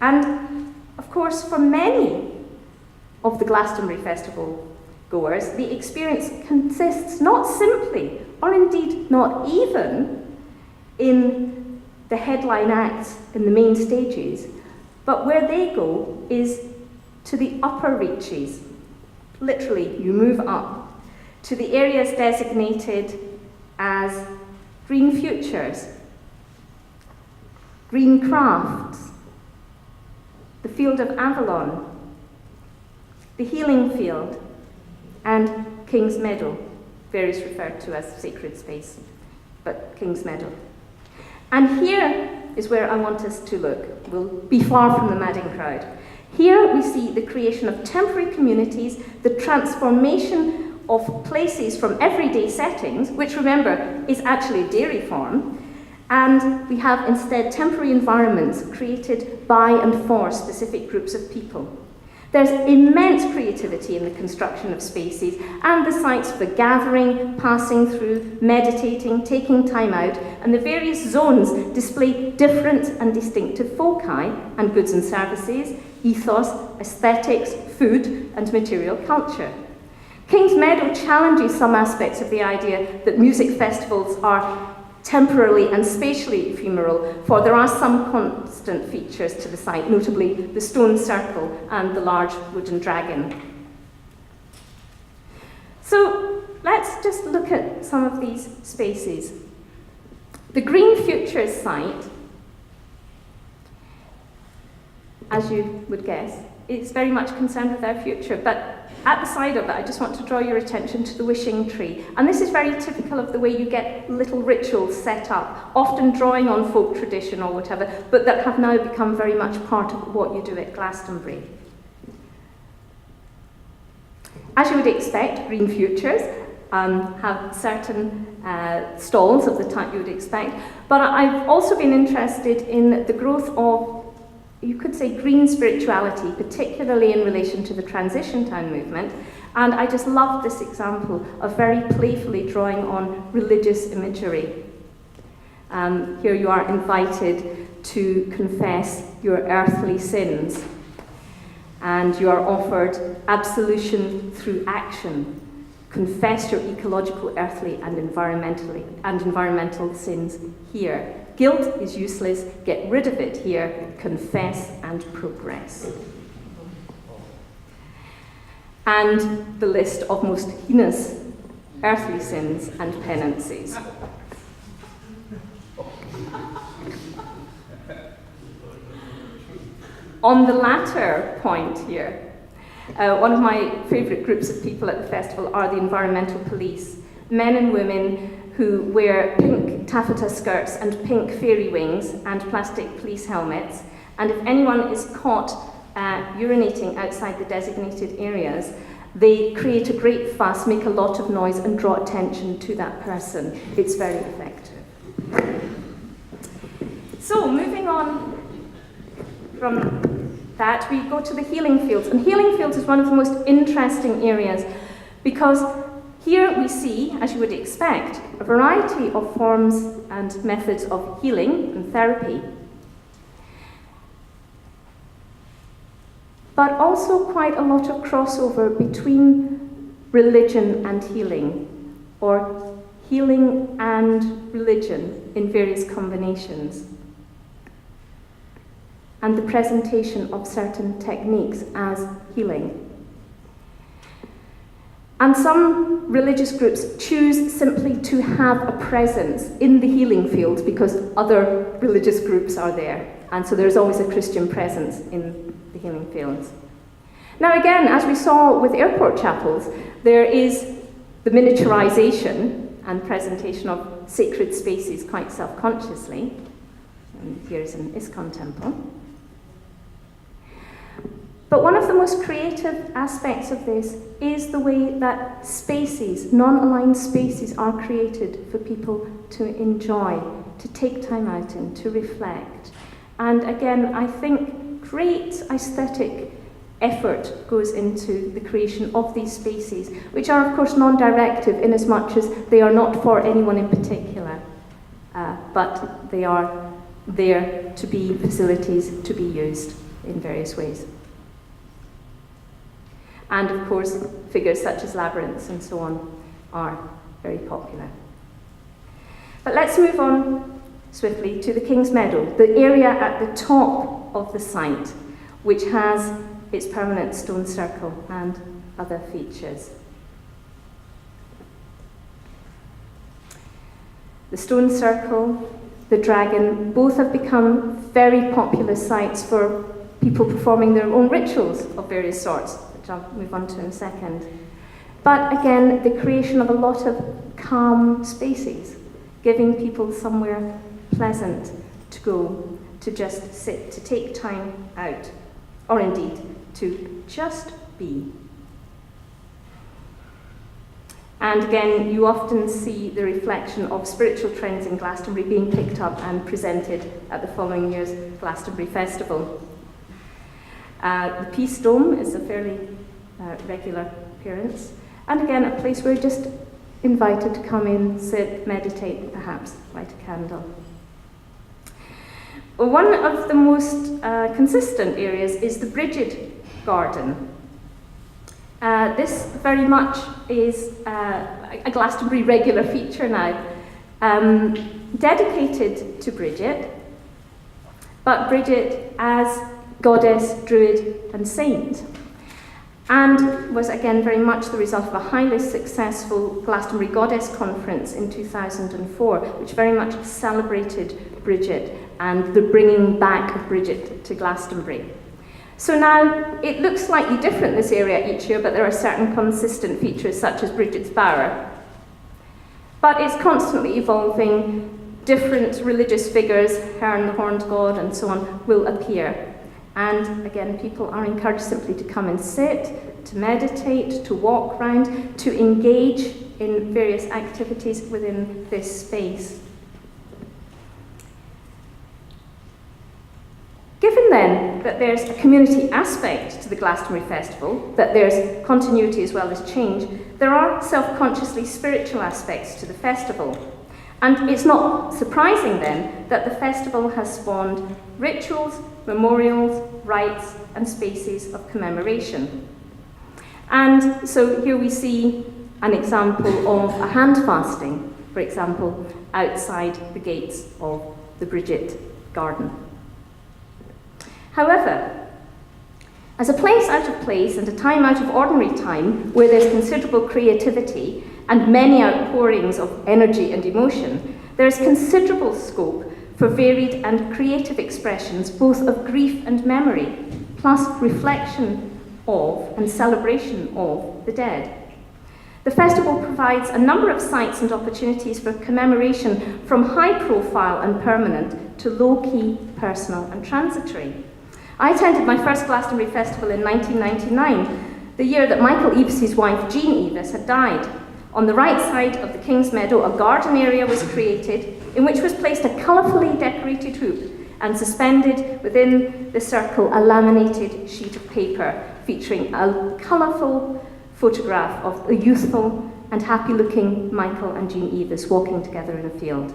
C: And, of course, for many of the Glastonbury Festival goers, the experience consists not simply, or indeed not even, in the headline acts in the main stages, but where they go is to the upper reaches. Literally, you move up to the areas designated as green futures, green crafts, the field of Avalon, the healing field, and King's Meadow, various referred to as sacred space, but King's Meadow. And here is where I want us to look. We'll be far from the madding crowd. Here we see the creation of temporary communities, the transformation of places from everyday settings, which remember is actually a dairy farm, and we have instead temporary environments created by and for specific groups of people. There's immense creativity in the construction of spaces and the sites for gathering, passing through, meditating, taking time out, and the various zones display different and distinctive foci and goods and services, ethos, aesthetics, food, and material culture. King's Meadow challenges some aspects of the idea that music festivals are temporally and spatially ephemeral, for there are some constant features to the site, notably the stone circle and the large wooden dragon. So let's just look at some of these spaces. The Green Futures site, as you would guess, is very much concerned with our future, but at the side of it, I just want to draw your attention to the wishing tree. And this is very typical of the way you get little rituals set up, often drawing on folk tradition or whatever, but that have now become very much part of what you do at Glastonbury. As you would expect, Green Futures have certain stalls of the type you would expect, but I've also been interested in the growth of, you could say, green spirituality, particularly in relation to the Transition Town movement, and I just loved this example of very playfully drawing on religious imagery. Here you are invited to confess your earthly sins, and you are offered absolution through action. Confess your ecological, earthly, and environmental sins here. Guilt is useless, get rid of it here, confess and progress. And the list of most heinous earthly sins and penances. On the latter point here, one of my favourite groups of people at the festival are the environmental police, men and women who wear pink taffeta skirts and pink fairy wings and plastic police helmets, and if anyone is caught urinating outside the designated areas, they create a great fuss, make a lot of noise and draw attention to that person. It's very effective. So moving on from that, we go to the healing fields. And healing fields is one of the most interesting areas because here we see, as you would expect, a variety of forms and methods of healing and therapy, but also quite a lot of crossover between religion and healing, or healing and religion in various combinations, and the presentation of certain techniques as healing. And some religious groups choose simply to have a presence in the healing field because other religious groups are there, and so there's always a Christian presence in the healing fields. Now again, as we saw with airport chapels, there is the miniaturization and presentation of sacred spaces quite self-consciously. And here's an ISKCON temple. But one of the most creative aspects of this is the way that spaces, non-aligned spaces, are created for people to enjoy, to take time out in, to reflect. And again, I think great aesthetic effort goes into the creation of these spaces, which are of course non-directive in as much as they are not for anyone in particular, but they are there to be facilities to be used in various ways. And of course, figures such as labyrinths and so on are very popular. But let's move on swiftly to the King's Meadow, the area at the top of the site, which has its permanent stone circle and other features. The stone circle, the dragon, both have become very popular sites for people performing their own rituals of various sorts, which I'll move on to in a second. But again, the creation of a lot of calm spaces, giving people somewhere pleasant to go, to just sit, to take time out, or indeed, to just be. And again, you often see the reflection of spiritual trends in Glastonbury being picked up and presented at the following year's Glastonbury Festival. The Peace Dome is a fairly regular appearance, and again, a place where you're just invited to come in, sit, meditate, perhaps light a candle. One of the most consistent areas is the Brigid Garden. This very much is a Glastonbury regular feature now, dedicated to Bridget, but Bridget as goddess, druid, and saint, and was again very much the result of a highly successful Glastonbury Goddess Conference in 2004, which very much celebrated Bridget and the bringing back of Bridget to Glastonbury. So now, it looks slightly different this area each year, but there are certain consistent features such as Bridget's Bower. But it's constantly evolving. Different religious figures, Herne the Horned God and so on, will appear. And again, people are encouraged simply to come and sit, to meditate, to walk round, to engage in various activities within this space. Given then that there's a community aspect to the Glastonbury Festival, that there's continuity as well as change, there are self-consciously spiritual aspects to the festival. And it's not surprising then that the festival has spawned rituals, memorials, rites, and spaces of commemoration. And so here we see an example of a hand fasting, for example, outside the gates of the Bridget Garden. However, as a place out of place and a time out of ordinary time where there's considerable creativity and many outpourings of energy and emotion, there is considerable scope for varied and creative expressions both of grief and memory, plus reflection of and celebration of the dead. The festival provides a number of sites and opportunities for commemoration from high profile and permanent to low-key, personal and transitory. I attended my first Glastonbury Festival in 1999, the year that Michael Eavis' wife Jean Eavis had died. On the right side of the King's Meadow, a garden area was created in which was placed a colourfully decorated hoop and suspended within the circle a laminated sheet of paper featuring a colourful photograph of a youthful and happy-looking Michael and Jean Eavis walking together in a field.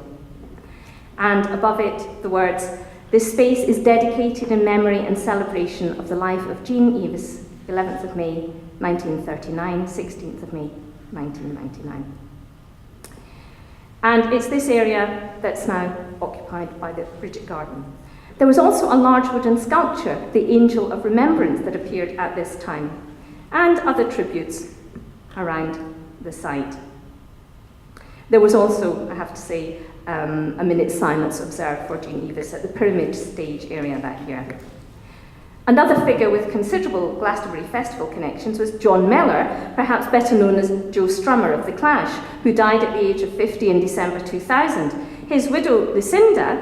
C: And above it, the words, "This space is dedicated in memory and celebration of the life of Jean Eavis, 11th of May, 1939, 16th of May, 1999. And it's this area that's now occupied by the Bridget Garden. There was also a large wooden sculpture, the Angel of Remembrance, that appeared at this time, and other tributes around the site. There was also, I have to say, a minute's silence observed for Jean Eavis at the Pyramid Stage area that year. Another figure with considerable Glastonbury Festival connections was John Mellor, perhaps better known as Joe Strummer of The Clash, who died at the age of 50 in December 2000. His widow, Lucinda,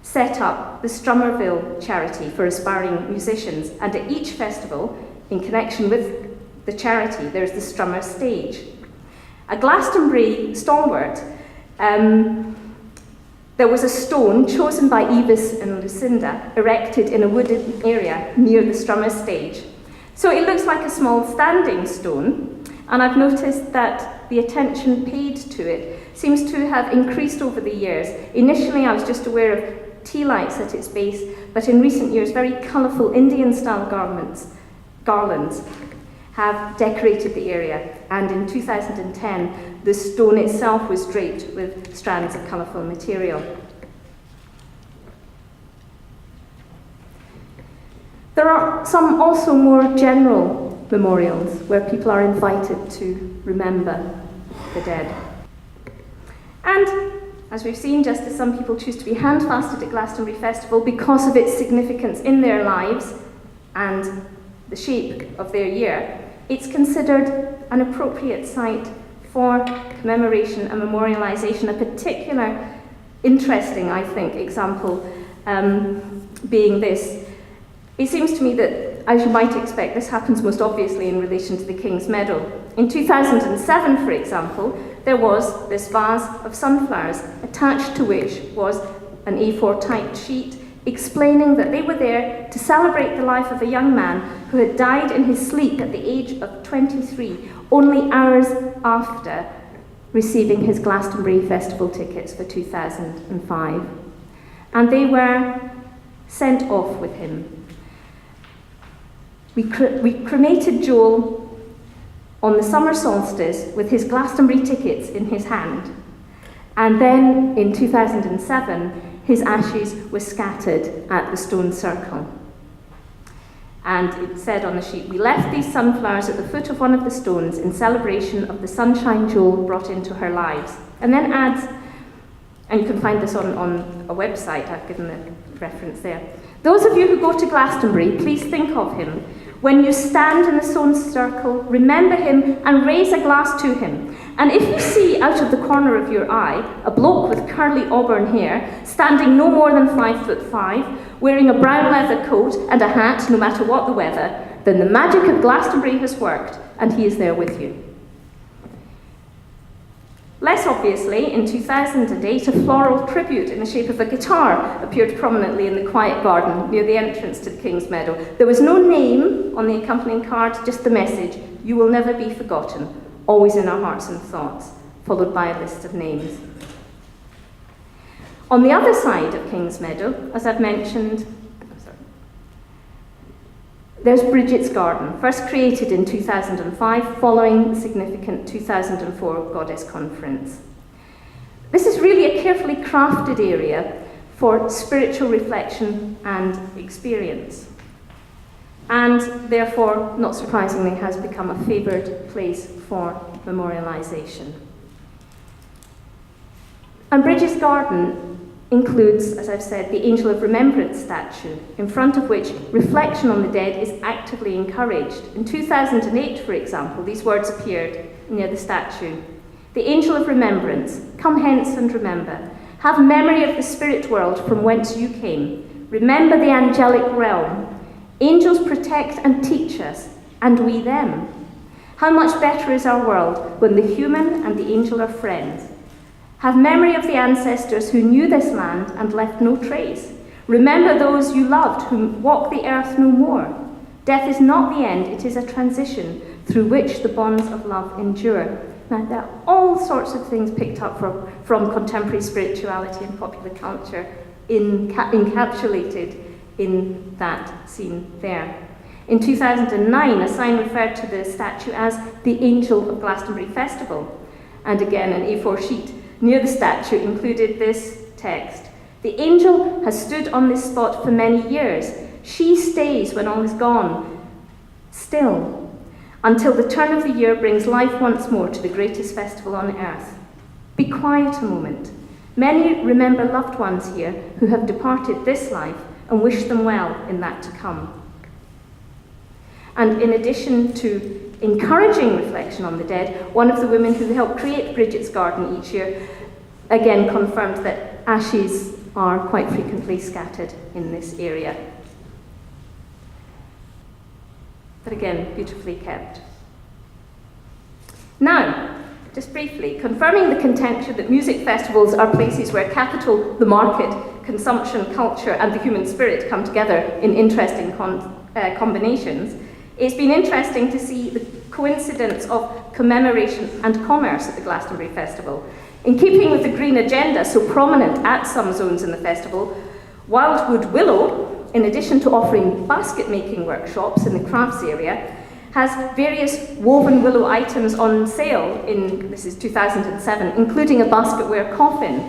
C: set up the Strummerville charity for aspiring musicians, and at each festival, in connection with the charity, there's the Strummer stage. A Glastonbury stalwart, there was a stone chosen by Eavis and Lucinda, erected in a wooded area near the Strummer stage. So it looks like a small standing stone, and I've noticed that the attention paid to it seems to have increased over the years. Initially, I was just aware of tea lights at its base, but in recent years, very colourful Indian-style garlands have decorated the area, and in 2010, the stone itself was draped with strands of colourful material. There are some also more general memorials where people are invited to remember the dead. And as we've seen, just as some people choose to be handfasted at Glastonbury Festival because of its significance in their lives and the shape of their year, it's considered an appropriate site for commemoration and memorialisation. A particular interesting, I think, example being this. It seems to me that, as you might expect, this happens most obviously in relation to the King's Meadow. In 2007, for example, there was this vase of sunflowers, attached to which was an A4 typed sheet explaining that they were there to celebrate the life of a young man who had died in his sleep at the age of 23, only hours after receiving his Glastonbury Festival tickets for 2005. And they were sent off with him. We cremated Joel on the summer solstice with his Glastonbury tickets in his hand. And then in 2007, his ashes were scattered at the stone circle. And it said on the sheet, "We left these sunflowers at the foot of one of the stones in celebration of the sunshine Joel brought into her lives." And then adds, and you can find this on a website, I've given the reference there. "Those of you who go to Glastonbury, please think of him. When you stand in the stone circle, remember him and raise a glass to him. And if you see out of the corner of your eye a bloke with curly auburn hair, standing no more than 5'5", wearing a brown leather coat and a hat no matter what the weather, then the magic of Glastonbury has worked, and he is there with you. Less obviously, in 2008, a floral tribute in the shape of a guitar appeared prominently in the quiet garden near the entrance to the King's Meadow. There was no name on the accompanying card, just the message, "You will never be forgotten, always in our hearts and thoughts," followed by a list of names. On the other side of King's Meadow, as I've mentioned, there's Bridget's Garden, first created in 2005 following the significant 2004 Goddess Conference. This is really a carefully crafted area for spiritual reflection and experience, and therefore, not surprisingly, has become a favoured place for memorialisation. And Bridget's Garden includes, as I've said, the Angel of Remembrance statue, in front of which reflection on the dead is actively encouraged. In 2008, for example, these words appeared near the statue. "The Angel of Remembrance, come hence and remember. Have memory of the spirit world from whence you came. Remember the angelic realm. Angels protect and teach us, and we them. How much better is our world when the human and the angel are friends. Have memory of the ancestors who knew this land and left no trace. Remember those you loved who walk the earth no more. Death is not the end, it is a transition through which the bonds of love endure." Now, there are all sorts of things picked up from contemporary spirituality and popular culture encapsulated in that scene there. In 2009, a sign referred to the statue as the Angel of Glastonbury Festival. And again, an A4 sheet near the statue included this text: "The angel has stood on this spot for many years. She stays when all is gone, still, until the turn of the year brings life once more to the greatest festival on earth. Be quiet a moment. Many remember loved ones here who have departed this life and wish them well in that to come." And in addition to encouraging reflection on the dead, one of the women who helped create Bridget's Garden each year again confirmed that ashes are quite frequently scattered in this area. But again, beautifully kept. Now, just briefly, confirming the contention that music festivals are places where capital, the market, consumption, culture, and the human spirit come together in interesting combinations, it's been interesting to see the coincidence of commemoration and commerce at the Glastonbury Festival. In keeping with the green agenda so prominent at some zones in the festival, Wildwood Willow, in addition to offering basket-making workshops in the crafts area, has various woven willow items on sale this is 2007, including a basketware coffin.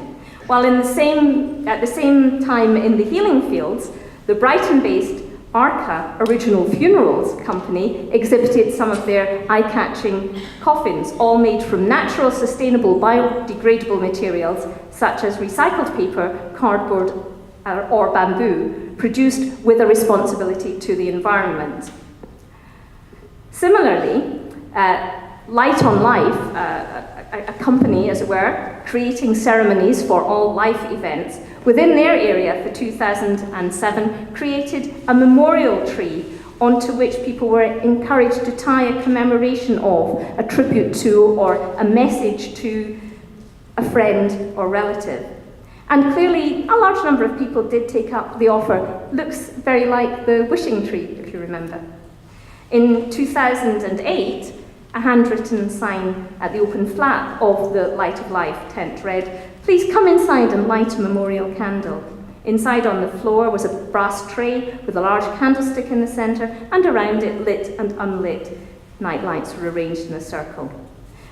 C: While at the same time in the Healing Fields, the Brighton-based Arca Original Funerals Company exhibited some of their eye-catching coffins, all made from natural, sustainable, biodegradable materials such as recycled paper, cardboard, or bamboo, produced with a responsibility to the environment. Similarly, Light on Life, a company, as it were, creating ceremonies for all life events, within their area for 2007, created a memorial tree onto which people were encouraged to tie a commemoration of, a tribute to, or a message to a friend or relative. And clearly, a large number of people did take up the offer. Looks very like the wishing tree, if you remember. In 2008, a handwritten sign at the open flap of the Light of Life tent read, "Please come inside and light a memorial candle." Inside on the floor was a brass tray with a large candlestick in the centre, and around it lit and unlit night lights were arranged in a circle.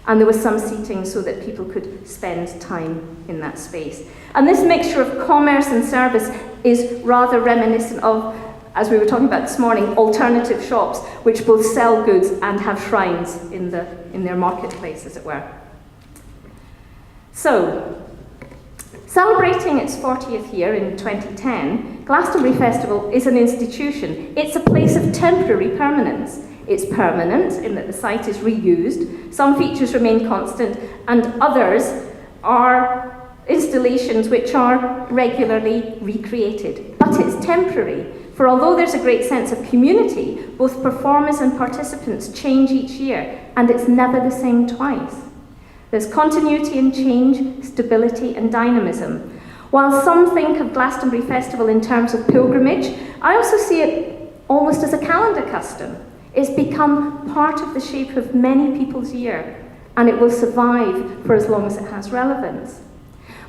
C: And there was some seating so that people could spend time in that space. And this mixture of commerce and service is rather reminiscent of, as we were talking about this morning, alternative shops which both sell goods and have shrines in their marketplace, as it were. So, celebrating its 40th year in 2010, Glastonbury Festival is an institution. It's a place of temporary permanence. It's permanent in that the site is reused, some features remain constant, and others are installations which are regularly recreated. But but it's temporary, for although there's a great sense of community, both performers and participants change each year, and it's never the same twice. There's continuity and change, stability and dynamism. While some think of Glastonbury Festival in terms of pilgrimage, I also see it almost as a calendar custom. It's become part of the shape of many people's year, and it will survive for as long as it has relevance.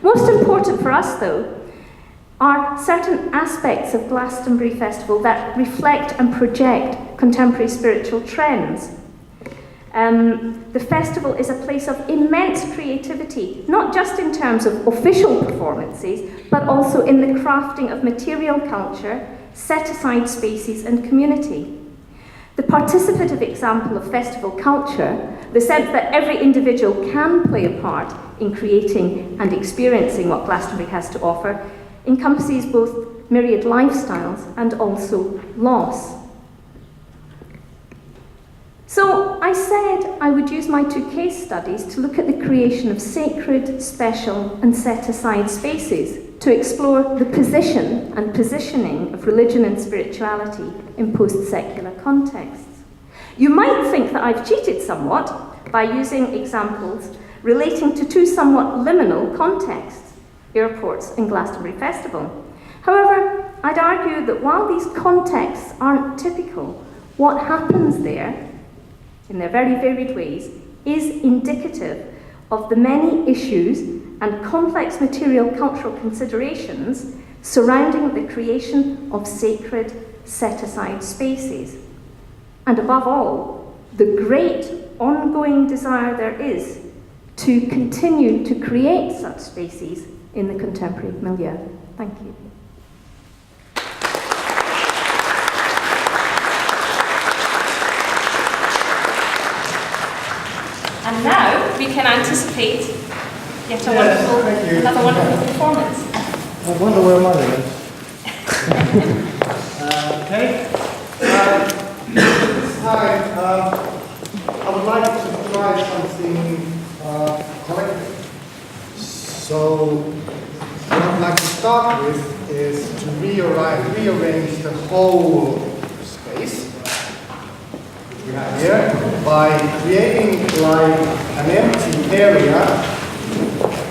C: Most important for us, though, are certain aspects of Glastonbury Festival that reflect and project contemporary spiritual trends. The festival is a place of immense creativity, not just in terms of official performances, but also in the crafting of material culture, set-aside spaces and community. The participative example of festival culture, the sense that every individual can play a part in creating and experiencing what Glastonbury has to offer, encompasses both myriad lifestyles and also loss. So I said I would use my two case studies to look at the creation of sacred, special and set-aside spaces to explore the position and positioning of religion and spirituality in post-secular contexts. You might think that I've cheated somewhat by using examples relating to two somewhat liminal contexts, airports and Glastonbury Festival. However, I'd argue that while these contexts aren't typical, what happens there, in their very varied ways, is indicative of the many issues and complex material cultural considerations surrounding the creation of sacred, set-aside spaces. And above all, the great ongoing desire there is to continue to create such spaces in the contemporary milieu. Thank you. And now we can anticipate yet another wonderful performance.
D: I wonder where Marion is. Okay. This time, I would like to try something collective. So, what I'd like to start with is to rearrange the whole space we have here by creating like an empty area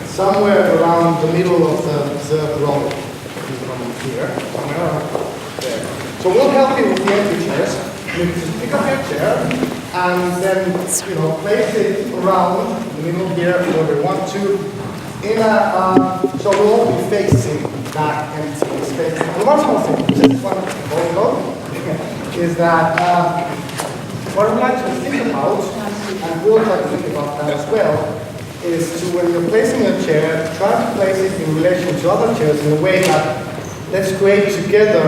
D: somewhere around the middle of the third row. From here, somewhere around there. So we'll help you with the empty chairs. You just pick up your chair and then, place it around the middle here where we want to. So we'll all be facing that empty space. And one small thing, just one note, is that what I'd like to think about, and we'll try to think about that as well, is to, when you're placing a chair, try to place it in relation to other chairs in a way that let's create together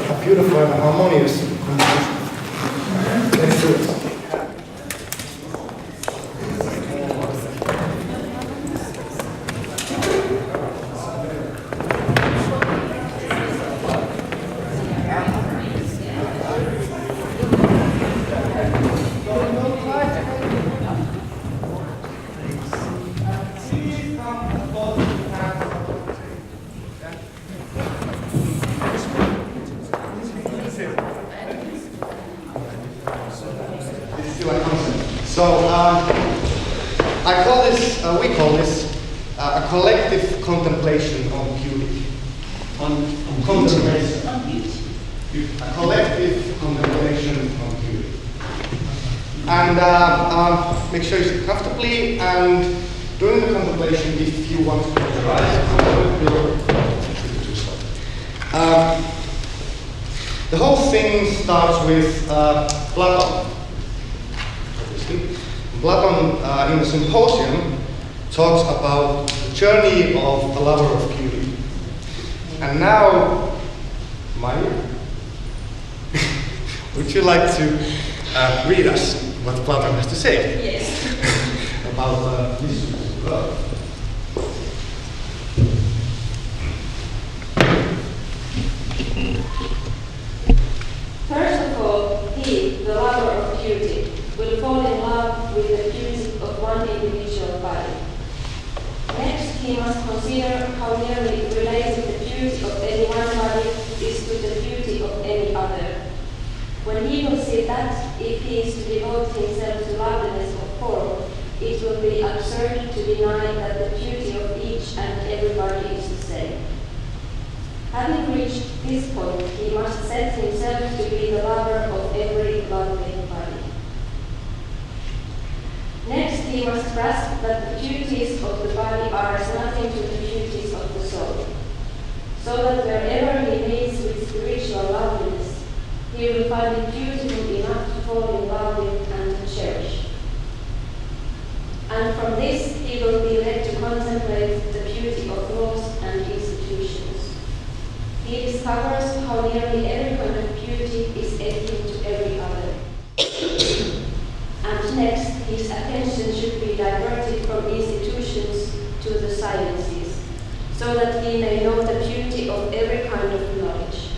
D: a beautiful and harmonious composition. Let's do it. So we call this a collective contemplation on beauty. On contemplation. On beauty. A collective contemplation on beauty. And make sure you sit comfortably, and during the contemplation, if you want to close your eyes, the whole thing starts with Platon. Platon, in the Symposium, talks about the journey of the lover of beauty. And now, Marion, would you like to read us what Platon has to say?
C: Yes.
D: About this love?
E: First of all, he, the lover of beauty, will fall in love with the beauty of one individual body. Next, he must consider how nearly related the beauty of any one body is same. Having reached this point, he must set himself to be the lover of every lovely body. Next, he must grasp that the beauties of the body are as nothing to the beauties of the soul, so that wherever he meets with spiritual loveliness, he will find it beautiful enough to fall in love with and to cherish. And from this, he will be led to contemplate the beauty of laws and institutions. He discovers how nearly every kind of beauty is akin to every other. And next, his attention should be diverted from institutions to the sciences, so that he may know the beauty of every kind of knowledge.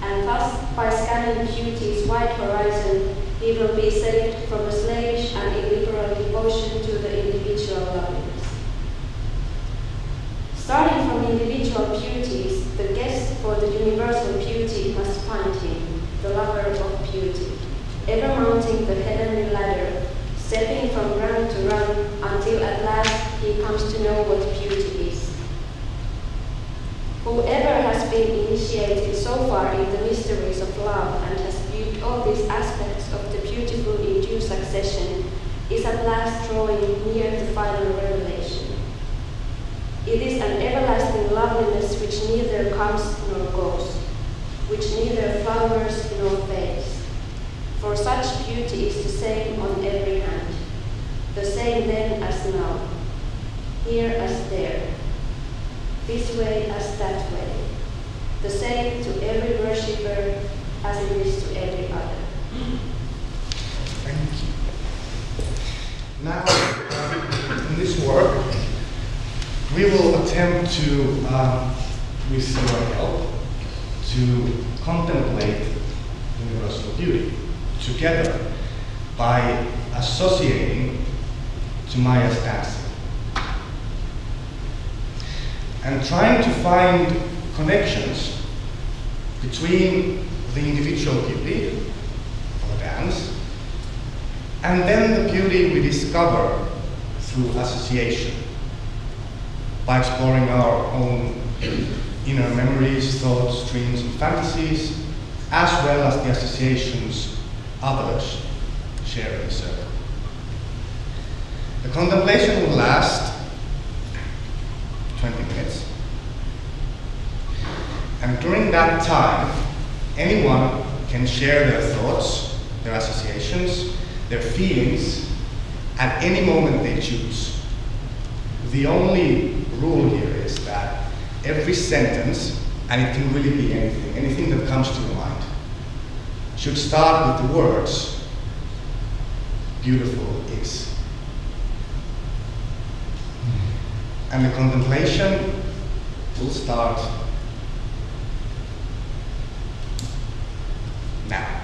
E: And thus, by scanning beauty's wide horizon, he will be saved from a slavish and illiberal devotion to the individual loveliness. Starting from individual beauties, the quest for the universal beauty must find him, the lover of beauty, ever mounting the heavenly ladder, stepping from rung to rung until at last he comes to know what beauty is. Whoever has been initiated so far in the mysteries of love and has viewed all these aspects of the beautiful in due succession is at last drawing near the final revelation. It is an everlasting loveliness which neither comes nor goes, which neither flowers nor fades. For such beauty is the same on every hand, the same then as now, here as there, this way as that way, the same to every worshipper as it is to every other.
D: Thank you. Now, in this work, we will attempt to, with your help, to contemplate universal beauty together by associating to Maya's dancing and trying to find connections between the individual beauty of a dance and then the beauty we discover through association by exploring our own inner memories, thoughts, dreams, and fantasies, as well as the associations others share in the circle. The contemplation will last 20 minutes. And during that time, anyone can share their thoughts, their associations, their feelings at any moment they choose. The only rule here is that every sentence, and it can really be anything that comes to your mind, should start with the words, beautiful is. And the contemplation will start now.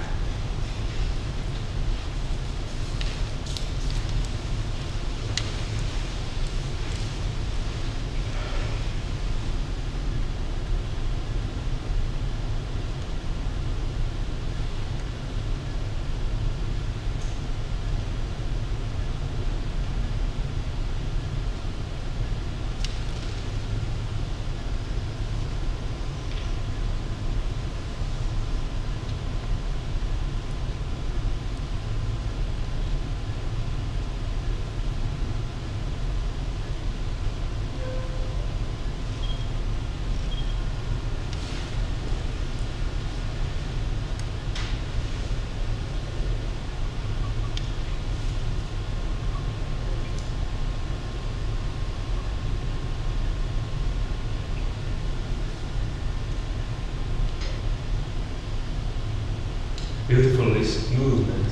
F: Beautiful is movement.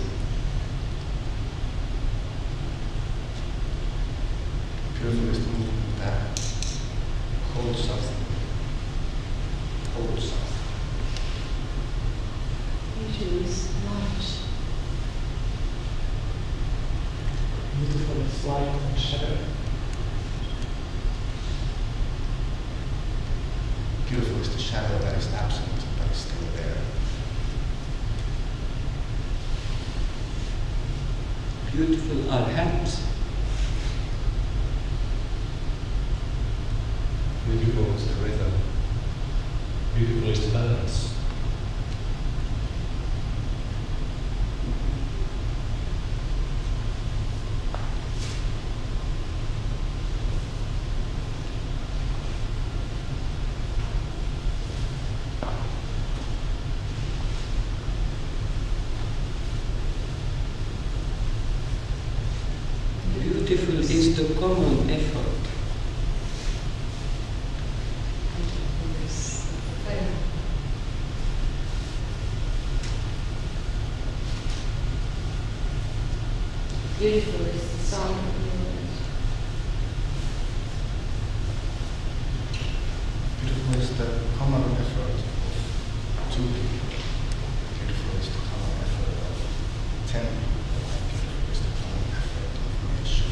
D: Beautiful is the movement that holds something. Holds something.
E: Beauty is light.
D: Beautiful is light and shadow. Beautiful is the shadow that is absent but is still there.
F: Beautiful are hands. When you Beautiful is the balance.
G: Beautiful is the common effort.
E: Beautiful is the sound of movement.
D: Beautiful is the common effort of 2 people. Beautiful is the common effort of 10 people. Beautiful is the common effort of a nation.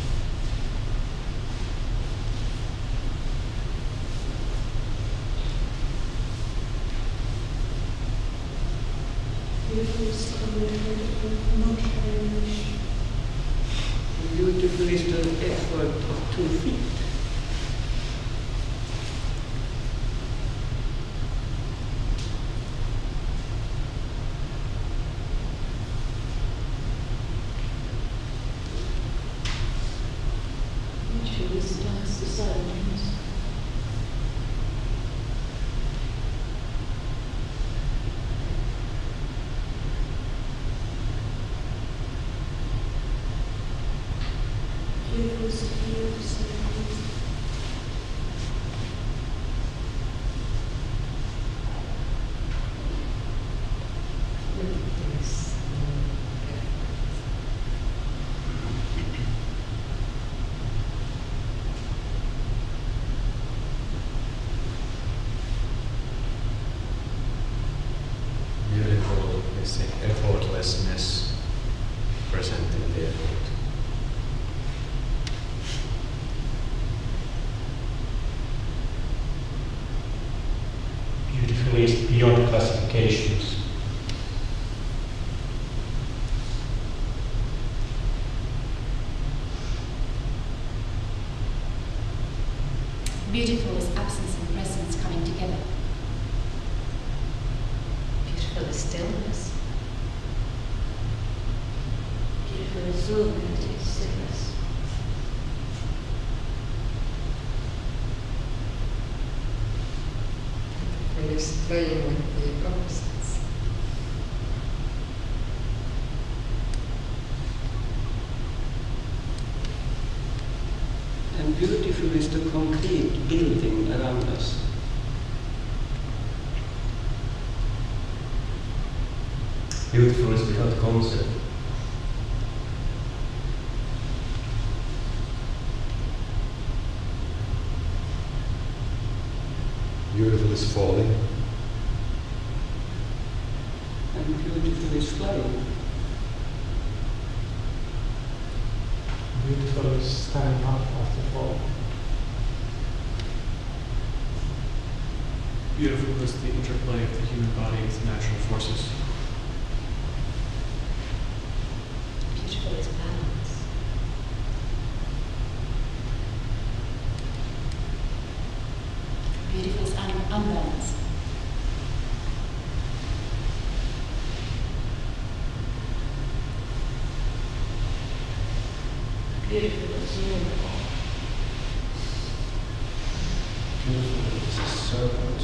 H: Beautiful is the common effort of not having a nation.
G: Beautiful is the effort of 2 feet.
H: Beautiful is the dance to silence. Beautiful is the feel of silence.
F: Beautiful is the effortlessness present in the effort.
I: Beautiful is beyond classifications.
J: Beautiful is absence and presence coming together. Beautiful is stillness.
E: Beautiful is movement in stillness.
K: Beautiful is playing with the opposites.
G: And beautiful is the complete building around us.
F: Beautiful is without concept. Beautiful is falling.
G: And beautiful is flying.
I: Beautiful is standing up after fall.
L: Beautiful is the interplay of the human body with natural forces.
J: Beautiful is balance. Beautiful is unbalanced.
E: Beautiful is uniform.
D: Beautiful is a serpent,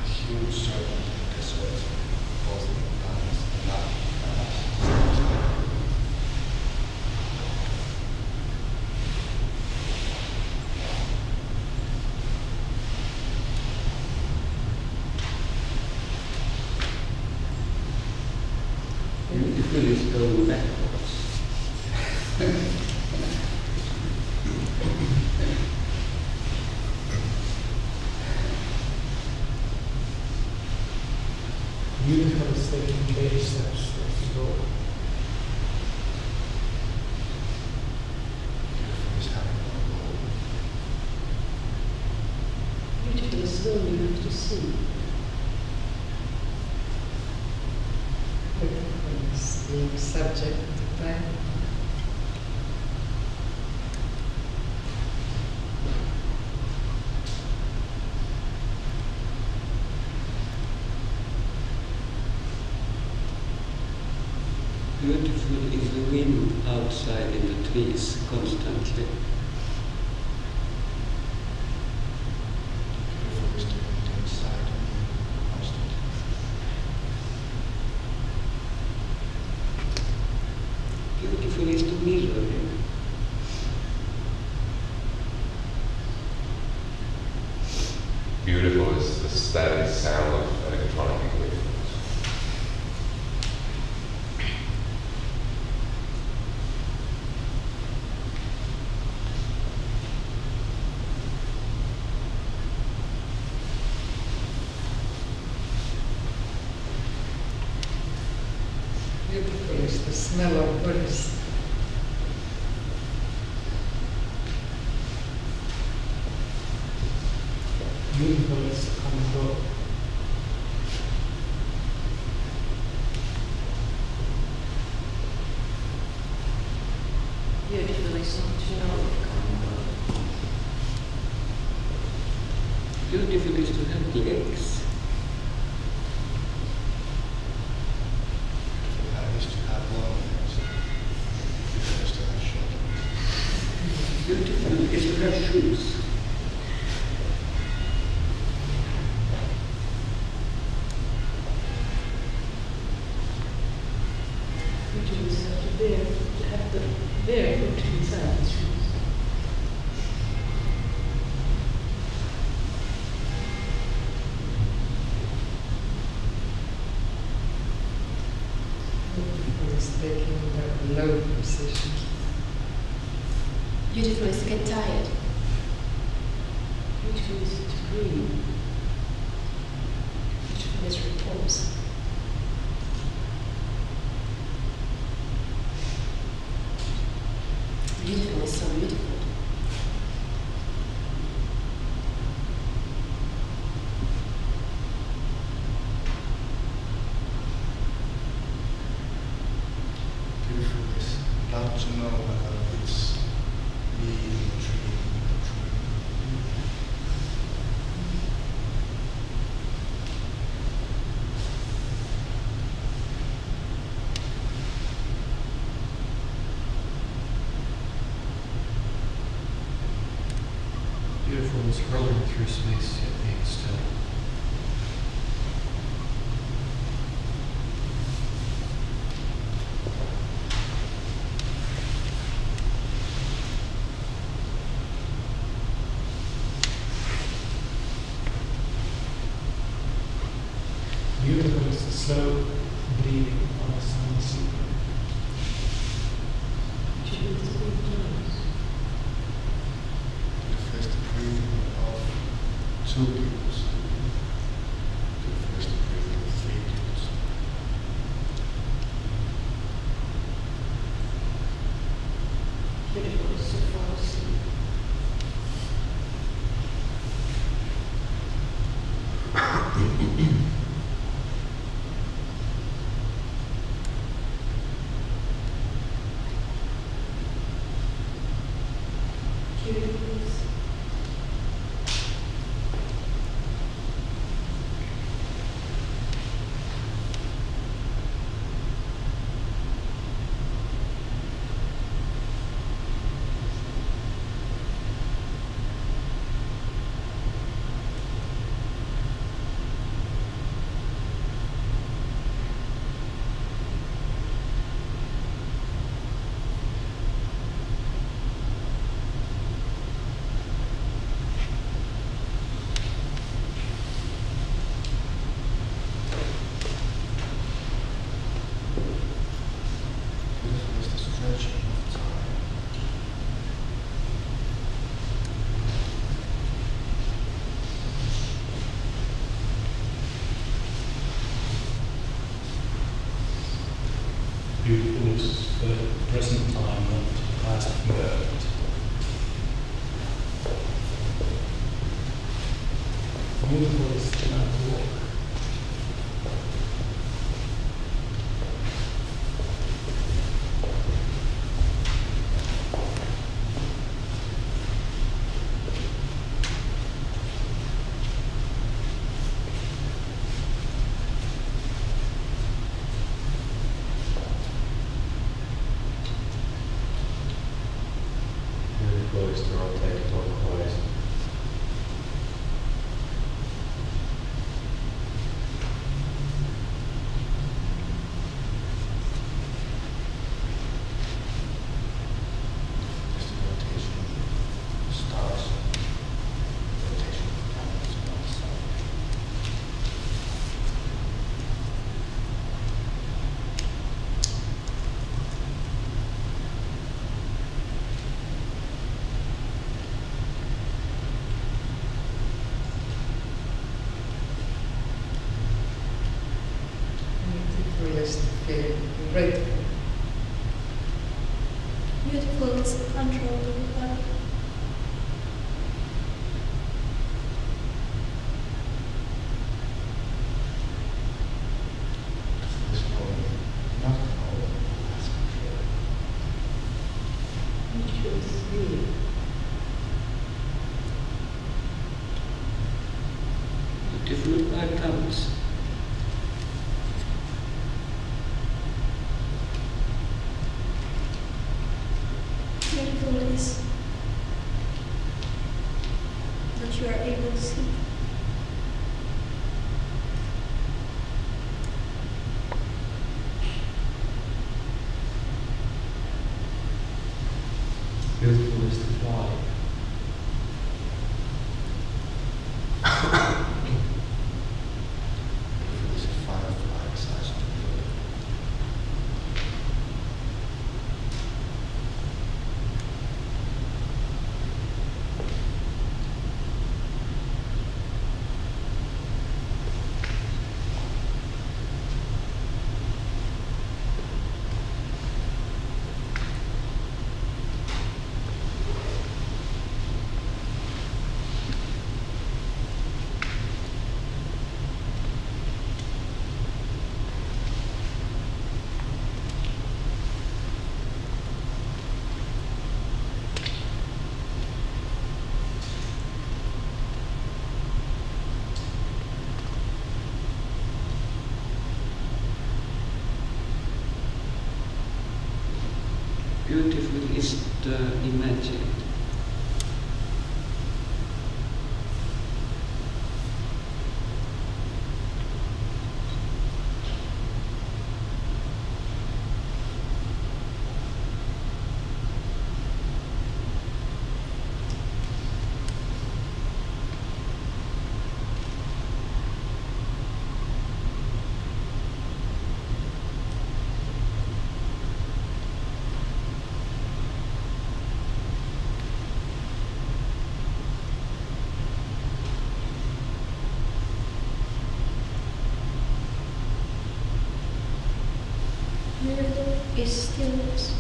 D: a huge serpent in the desert, both in balance and not balance.
G: Beautiful is going backwards.
I: Beautiful is taking baby steps towards the goal.
D: Beautiful is having no goal.
H: Beautiful is learning enough to see.
K: Beautiful is being subject to time.
G: Beautiful is the wind outside in the trees constantly.
D: Beautiful is the wind inside constantly.
G: Beautiful is the mirroring.
M: Beautiful is the steady sound of electronic equipment.
K: Beautiful is the smell of bodies.
I: Beautiful is control.
J: Beautiful is to know control.
G: Beautiful is to have legs.
D: I used to have long legs. Beautiful is to have short legs.
G: Beautiful is to have shoes.
H: Beautiful is to have the very good inside the shoes.
K: Beautiful is taking the low position.
J: Beautiful is to get tired.
H: Beautiful is to breathe.
J: Beautiful is repose. Beautiful is so beautiful.
D: Beautiful is not to know whether it's me in the tree or the tree.
L: Beautiful is hurling through space yet being still.
I: Beautiful is the slow breathing of a sound sleeper.
H: Beautiful is to be close.
D: Beautiful is the breathing of two people sleeping. Beautiful is the breathing of three people sleeping.
H: Beautiful is to fall asleep. Beautiful is
D: Beautiful is the stretching of time.
L: Beautiful is the present time, not the past moment.
I: Beautiful is to not walk.
K: great.
H: Beautiful is controllable.
D: This poem not controllable as control.
K: You choose me.
G: Beautiful items.
H: Beautiful is that you are able to see.
F: Beautiful is to fly.
D: Beautiful is a firefly sized bird.
G: Beautiful is the imagined.
H: Beautiful is stillness.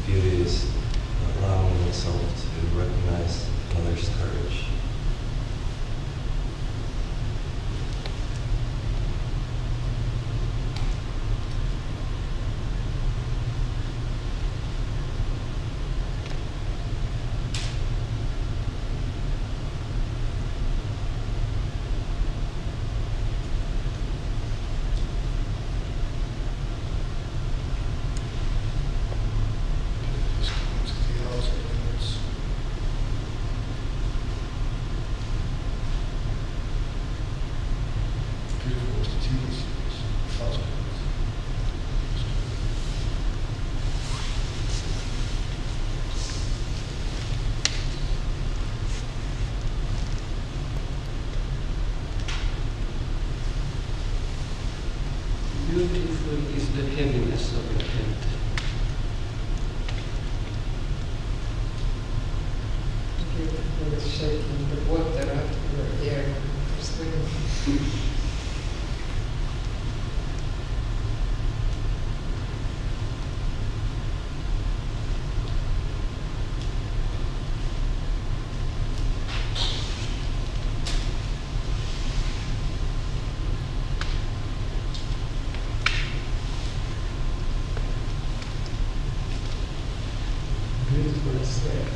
F: Beauty is allowing myself to recognize others' courage.
D: This comes to the outskirts. Beautiful is the TV series. Outskirts.
G: Beautiful is the heaviness of your head.
K: Beautiful is shaking the water out of your hair for swimming.
I: Beautiful is there.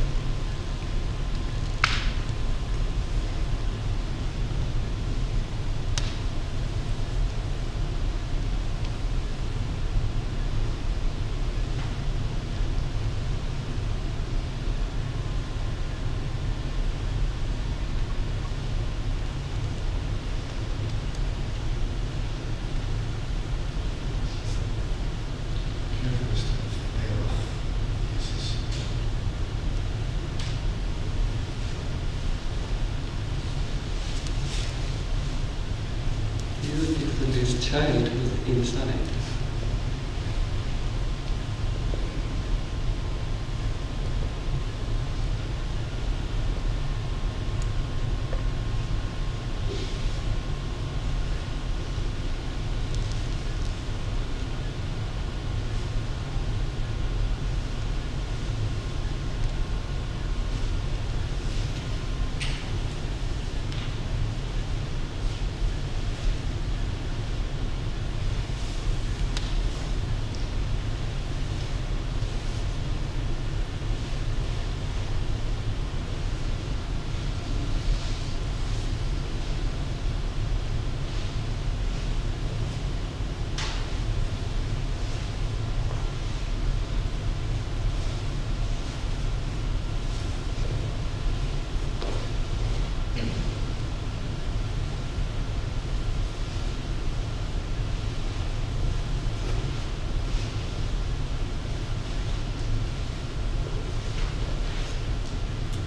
G: with his childhood inside.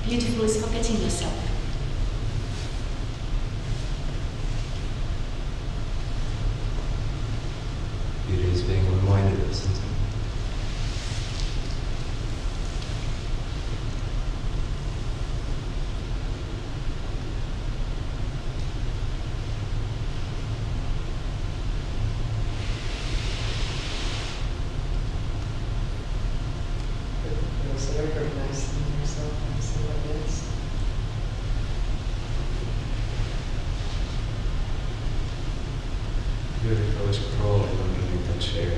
J: Beautiful is forgetting yourself.
F: Beauty is being reminded of something.
K: It was recognizing yourself and somebody else.
F: Beautiful is crawling underneath the chair.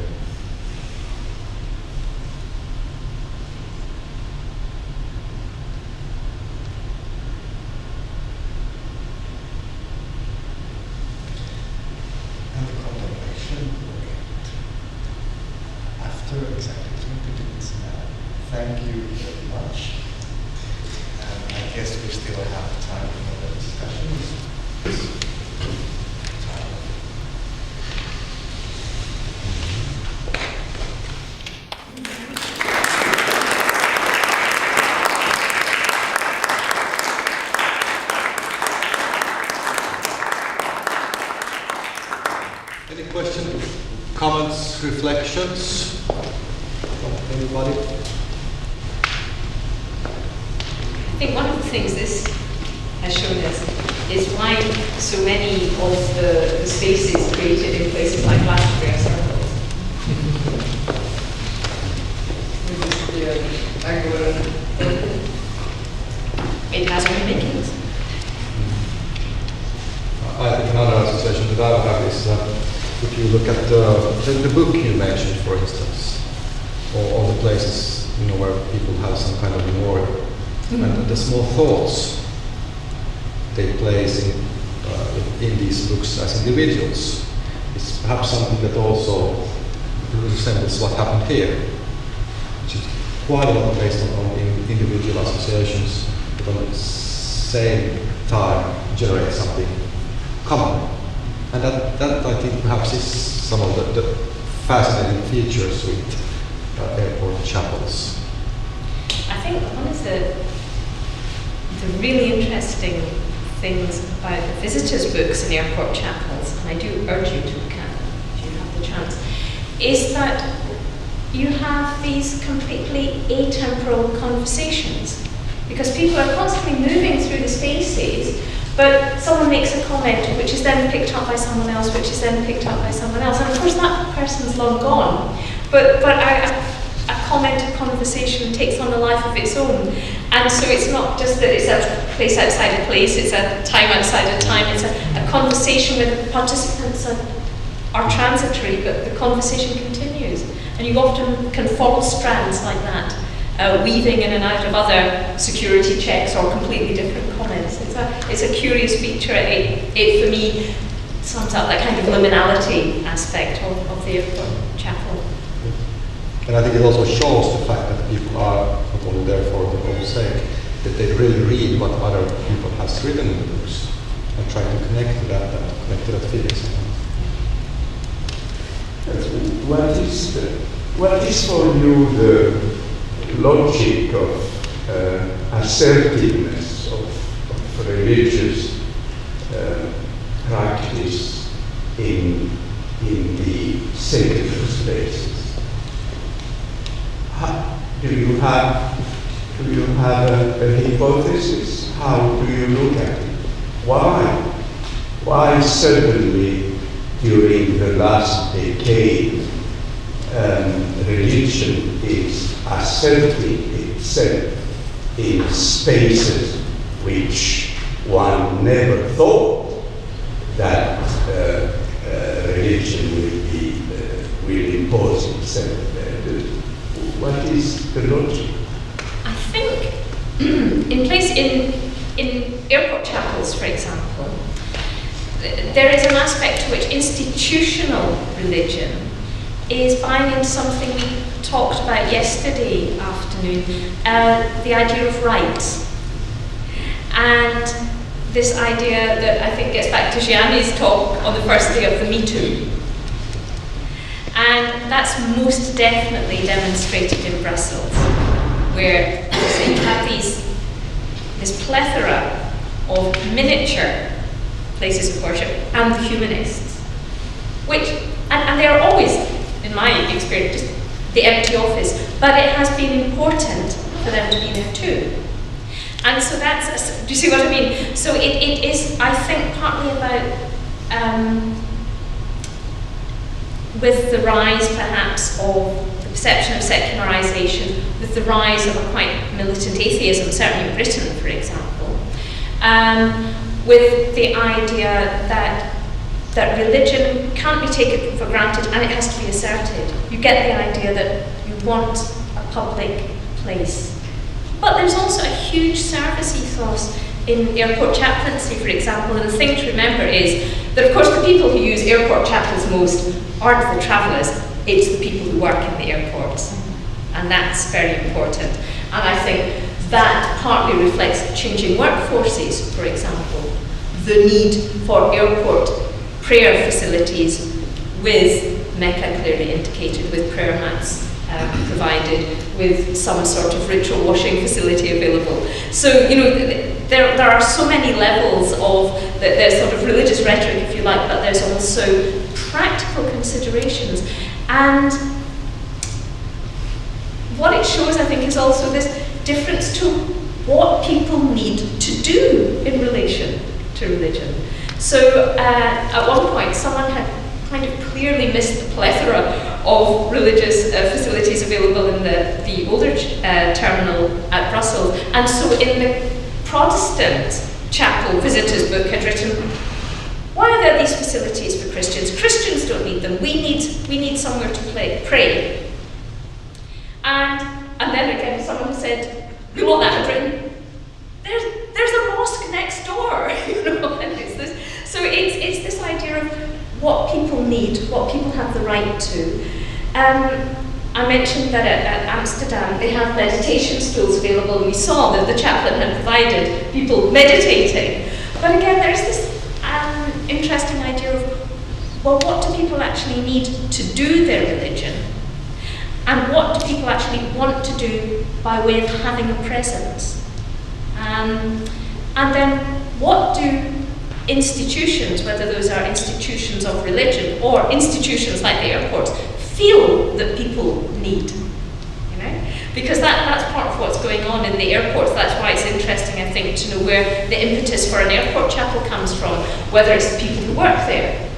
N: And the contemplation will end after exactly 20 minutes now. Thank you very much. And I guess we still have time for the discussions.
A: Any questions, comments, reflections from anybody?
O: I think one of the things this has shown us is why so many of the spaces created in places like Glastonbury are circles. It has many makings.
A: I think another association that I have is if you look at the book you mentioned, for instance, or all the places where people have some kind of memorial, and the small thoughts take place in these books as individuals. It's perhaps something that also resembles what happened here, which is quite a lot based on individual associations, but at the same time generate something common. And that I think perhaps is some of the fascinating features with airport chapels.
O: I think one of the really interesting things about the visitors' books in airport chapels, and I do urge you to look at them if you have the chance, is that you have these completely atemporal conversations. Because people are constantly moving through the spaces, but someone makes a comment which is then picked up by someone else, which is then picked up by someone else. And of course that person's long gone. But a comment, a conversation takes on a life of its own. And so it's not just that it's a place outside a place, it's a time outside a time, it's a conversation where the participants are transitory, but the conversation continues. And you often can follow strands like that, weaving in and out of other security checks or completely different comments. It's a curious feature. It for me sums up that kind of liminality aspect of the airport chapel.
A: And I think it also shows the fact that people are not only there for their own sake, that they really read what other people have written in the books and try to connect to that and connect to that feeling somehow.
P: What is for you the logic of assertiveness of religious practice in have a hypothesis? How do you look at it? Why? Why suddenly during the last decade religion is asserting itself in spaces which one never thought that religion will impose itself there? What is the logic?
O: I think in airport chapels, for example, there is an aspect to which institutional religion is buying into something we talked about yesterday afternoon, the idea of rights. And this idea that I think gets back to Gianni's talk on the first day of the Me Too. And that's most definitely demonstrated in Brussels, where you have this plethora of miniature places of worship and the humanists, and they are always, in my experience, just the empty office, but it has been important for them to be there too. And so do you see what I mean? So it is, I think, partly about, with the rise perhaps of the perception of secularization, with the rise of a quite militant atheism, certainly in Britain, for example, with the idea that religion can't be taken for granted and it has to be asserted. You get the idea that you want a public place. But there's also a huge service ethos in airport chaplaincy, for example, and the thing to remember is that, of course, the people who use airport chapels most aren't the travellers, it's the people who work in the airports. And that's very important. And I think that partly reflects changing workforces, for example, the need for airport prayer facilities with Mecca clearly indicated, with prayer mats provided, with some sort of ritual washing facility available. So, you know, there are so many levels of there's sort of religious rhetoric, if you like, but there's also practical considerations. And what it shows, I think, is also this difference to what people need to do in relation to religion. So at one point, someone had kind of clearly missed the plethora of religious facilities available in the older terminal at Brussels. And so in the Protestant chapel visitors book had written, why are there these facilities for Christians? Christians don't need them. We need somewhere to pray. And then again, someone said, below that had written, there's a mosque next door, you know. And it's this. So it's this idea of what people need, what people have the right to. I mentioned that at Amsterdam they have meditation stools available, and we saw that the chaplain had provided people meditating. But again, there's this interesting idea of, well, what do people actually need to do their religion? And what do people actually want to do by way of having a presence? And then what do institutions, whether those are institutions of religion or institutions like the airports, feel that people need? You know? Because that's part of what's going on in the airports. That's why it's interesting, I think, to know where the impetus for an airport chapel comes from, whether it's the people who work there,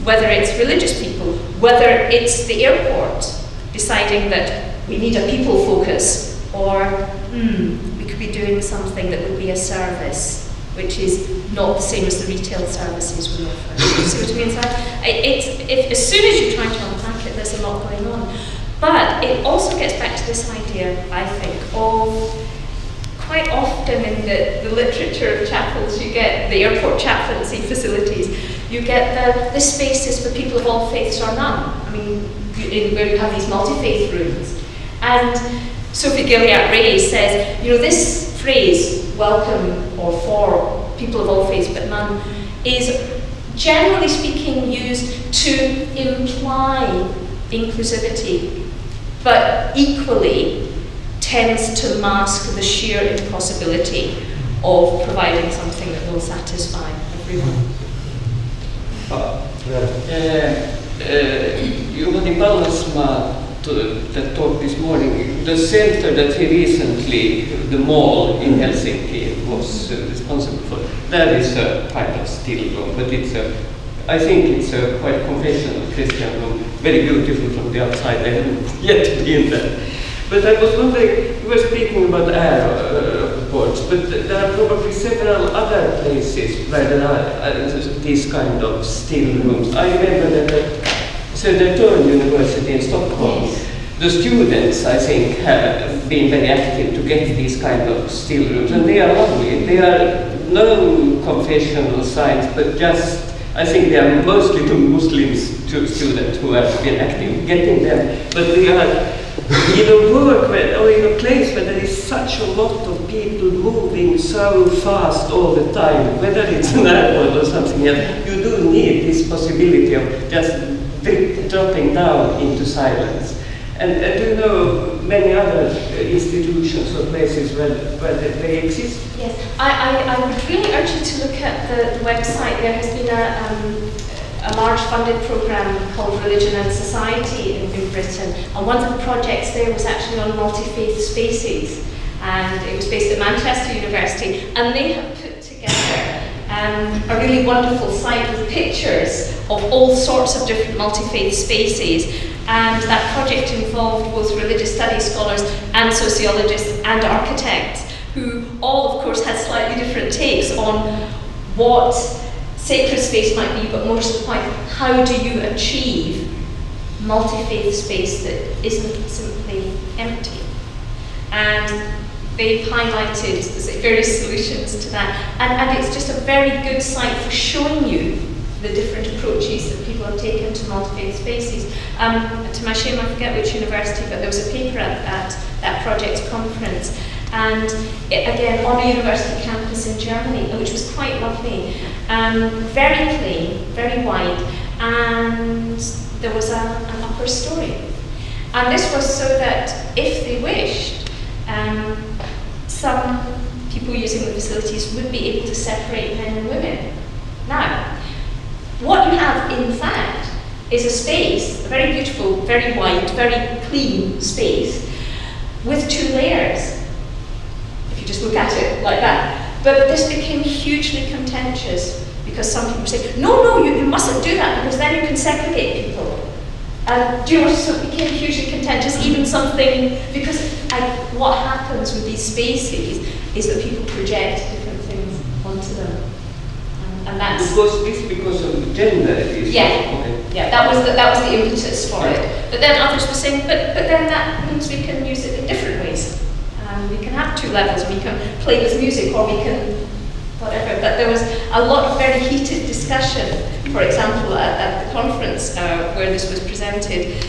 O: whether it's religious people, whether it's the airport deciding that we need a people focus, or we could be doing something that would be a service, which is not the same as the retail services we offer. You see what I mean? So as soon as you try to unpack it, there's a lot going on. But it also gets back to this idea, I think, of quite often in the literature of chapels, you get the airport chaplaincy facilities, you get the spaces for people of all faiths or none. I mean, where you have these multi-faith rooms. And Sophie Gilliatt-Ray says, you know, this phrase, welcome or for people of all faiths but none, is generally speaking used to imply inclusivity, but equally tends to mask the sheer impossibility of providing something that will satisfy everyone.
G: Juhani palusma that talk this morning, the center that he recently, the mall in Helsinki, was responsible for, that is a kind of still room, but I think it's a quite confessional Christian room, very beautiful from the outside. I haven't yet been there. But I was wondering, you were speaking about airports, but there are probably several other places where there are these kind of still rooms. I remember that at Södertörn University in Stockholm, the students, I think, have been very active to get these kind of still rooms, and they are lovely. They are no confessional signs, but just, I think they are mostly the Muslims students who have been active getting them, but they are in a work where, or in a place where there is such a lot of people moving so fast all the time, whether it's an airport or something else, you do need this possibility of just dropping down into silence. And do you know many other institutions or places where they exist?
O: Yes, I would really urge you to look at the website. There has been a large funded program called Religion and Society in Britain, and one of the projects there was actually on multi-faith spaces, and it was based at Manchester University, and they have put together a really wonderful site with pictures of all sorts of different multi-faith spaces. And that project involved both religious studies scholars and sociologists and architects, who all, of course, had slightly different takes on what sacred space might be, but more to the point, how do you achieve multi-faith space that isn't simply empty? And they've highlighted various solutions to that, and it's just a very good site for showing you the different approaches that people have taken to multi-faith spaces. To my shame, I forget which university, but there was a paper at that project conference, and again on a university campus in Germany, which was quite lovely, very clean, very wide, and there was an upper story. And this was so that if they wished, some people using the facilities would be able to separate men and women. Now, what you have, in fact, is a space, a very beautiful, very wide, very clean space, with two layers, if you just look at it like that. But this became hugely contentious, because some people say, no, you mustn't do that, because then you can segregate people. And do you know, so it became hugely contentious, even something, because what happens with these spaces is that people project different things onto them. And that's
G: because of gender issues.
O: Yeah,
G: okay.
O: Yeah, that was the impetus for it. But then others were saying, but then that means we can use it in different ways. We can have two levels. We can play with music, or we can whatever. But there was a lot of very heated discussion. For example, at the conference where this was presented,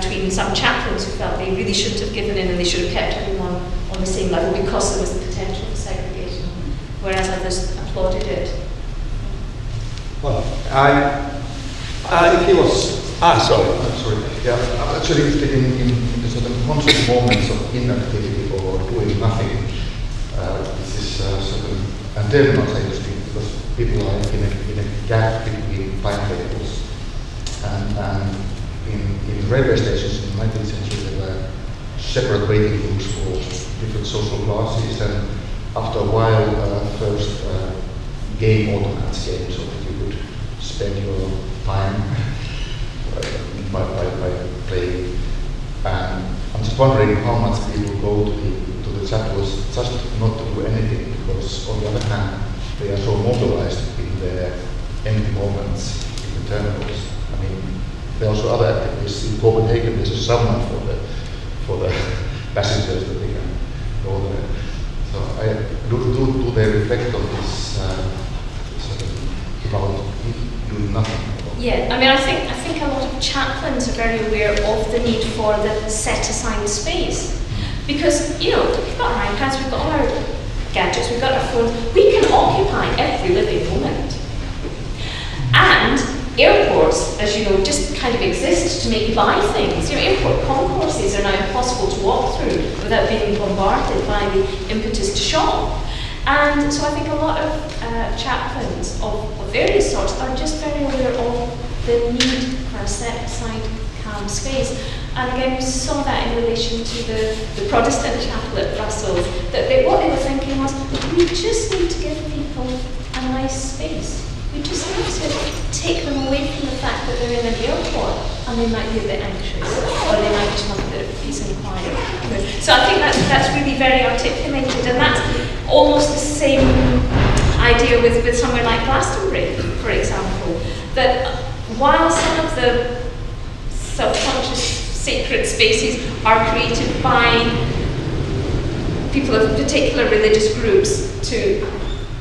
O: between some chaplains who felt they really shouldn't have given in and they should have kept everyone on the same level because there was the potential for segregation, whereas others applauded it.
Q: Well, he was. Sorry. Yeah, I'm actually interested in the sort of conscious moments of inactivity or doing nothing. This is sort of antennas, I just think, because people are in a gap between timetables. And in railway stations in the 19th century, there were separate waiting rooms for different social classes, and after a while, first game automats came, so that you could spend your time by playing. And I'm just wondering how much people go to the chapels just not to do anything, because on the other hand, they are so mobilized in their empty moments in the terminals. I mean, there are also other activities. In Copenhagen, there's a sauna for the passengers that they can go there. So do they reflect on this sort of about doing nothing?
O: Yeah, I mean, I think a lot of chaplains are very aware of the need for the set-aside space. Because, you know, we've got our iPads, we've got all our gadgets, we've got our phones, we can occupy every living moment. And airports, as you know, just kind of exist to make you buy things. You know, airport concourses are now impossible to walk through without being bombarded by the impetus to shop. And so I think a lot of chaplains of various sorts are just very aware of the need for a set-aside calm space. And again, we saw that in relation to the Protestant chapel at Brussels, that what they were thinking was, we just need to give people a nice space. We just need to take them away from the fact that they're in an airport and they might be a bit anxious, or they might just want a bit of peace and quiet. So I think that's really very articulated, and that's almost the same idea with somewhere like Glastonbury, for example, that while some of the self-conscious sacred spaces are created by people of particular religious groups to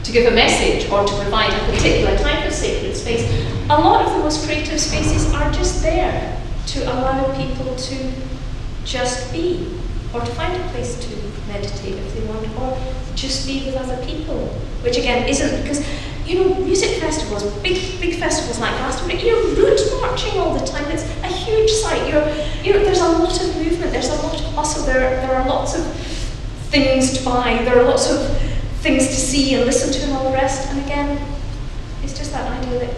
O: give a message or to provide a particular type of sacred space, a lot of the most creative spaces are just there to allow people to just be, or to find a place to meditate if they want, or just be with other people, which again isn't, because music festivals, big festivals like Glastonbury, you're route marching all the time. It's a huge site. There's a lot of movement. There's a lot of hustle. There are lots of things to buy. There are lots of things to see and listen to and all the rest. And again, it's just that idea that,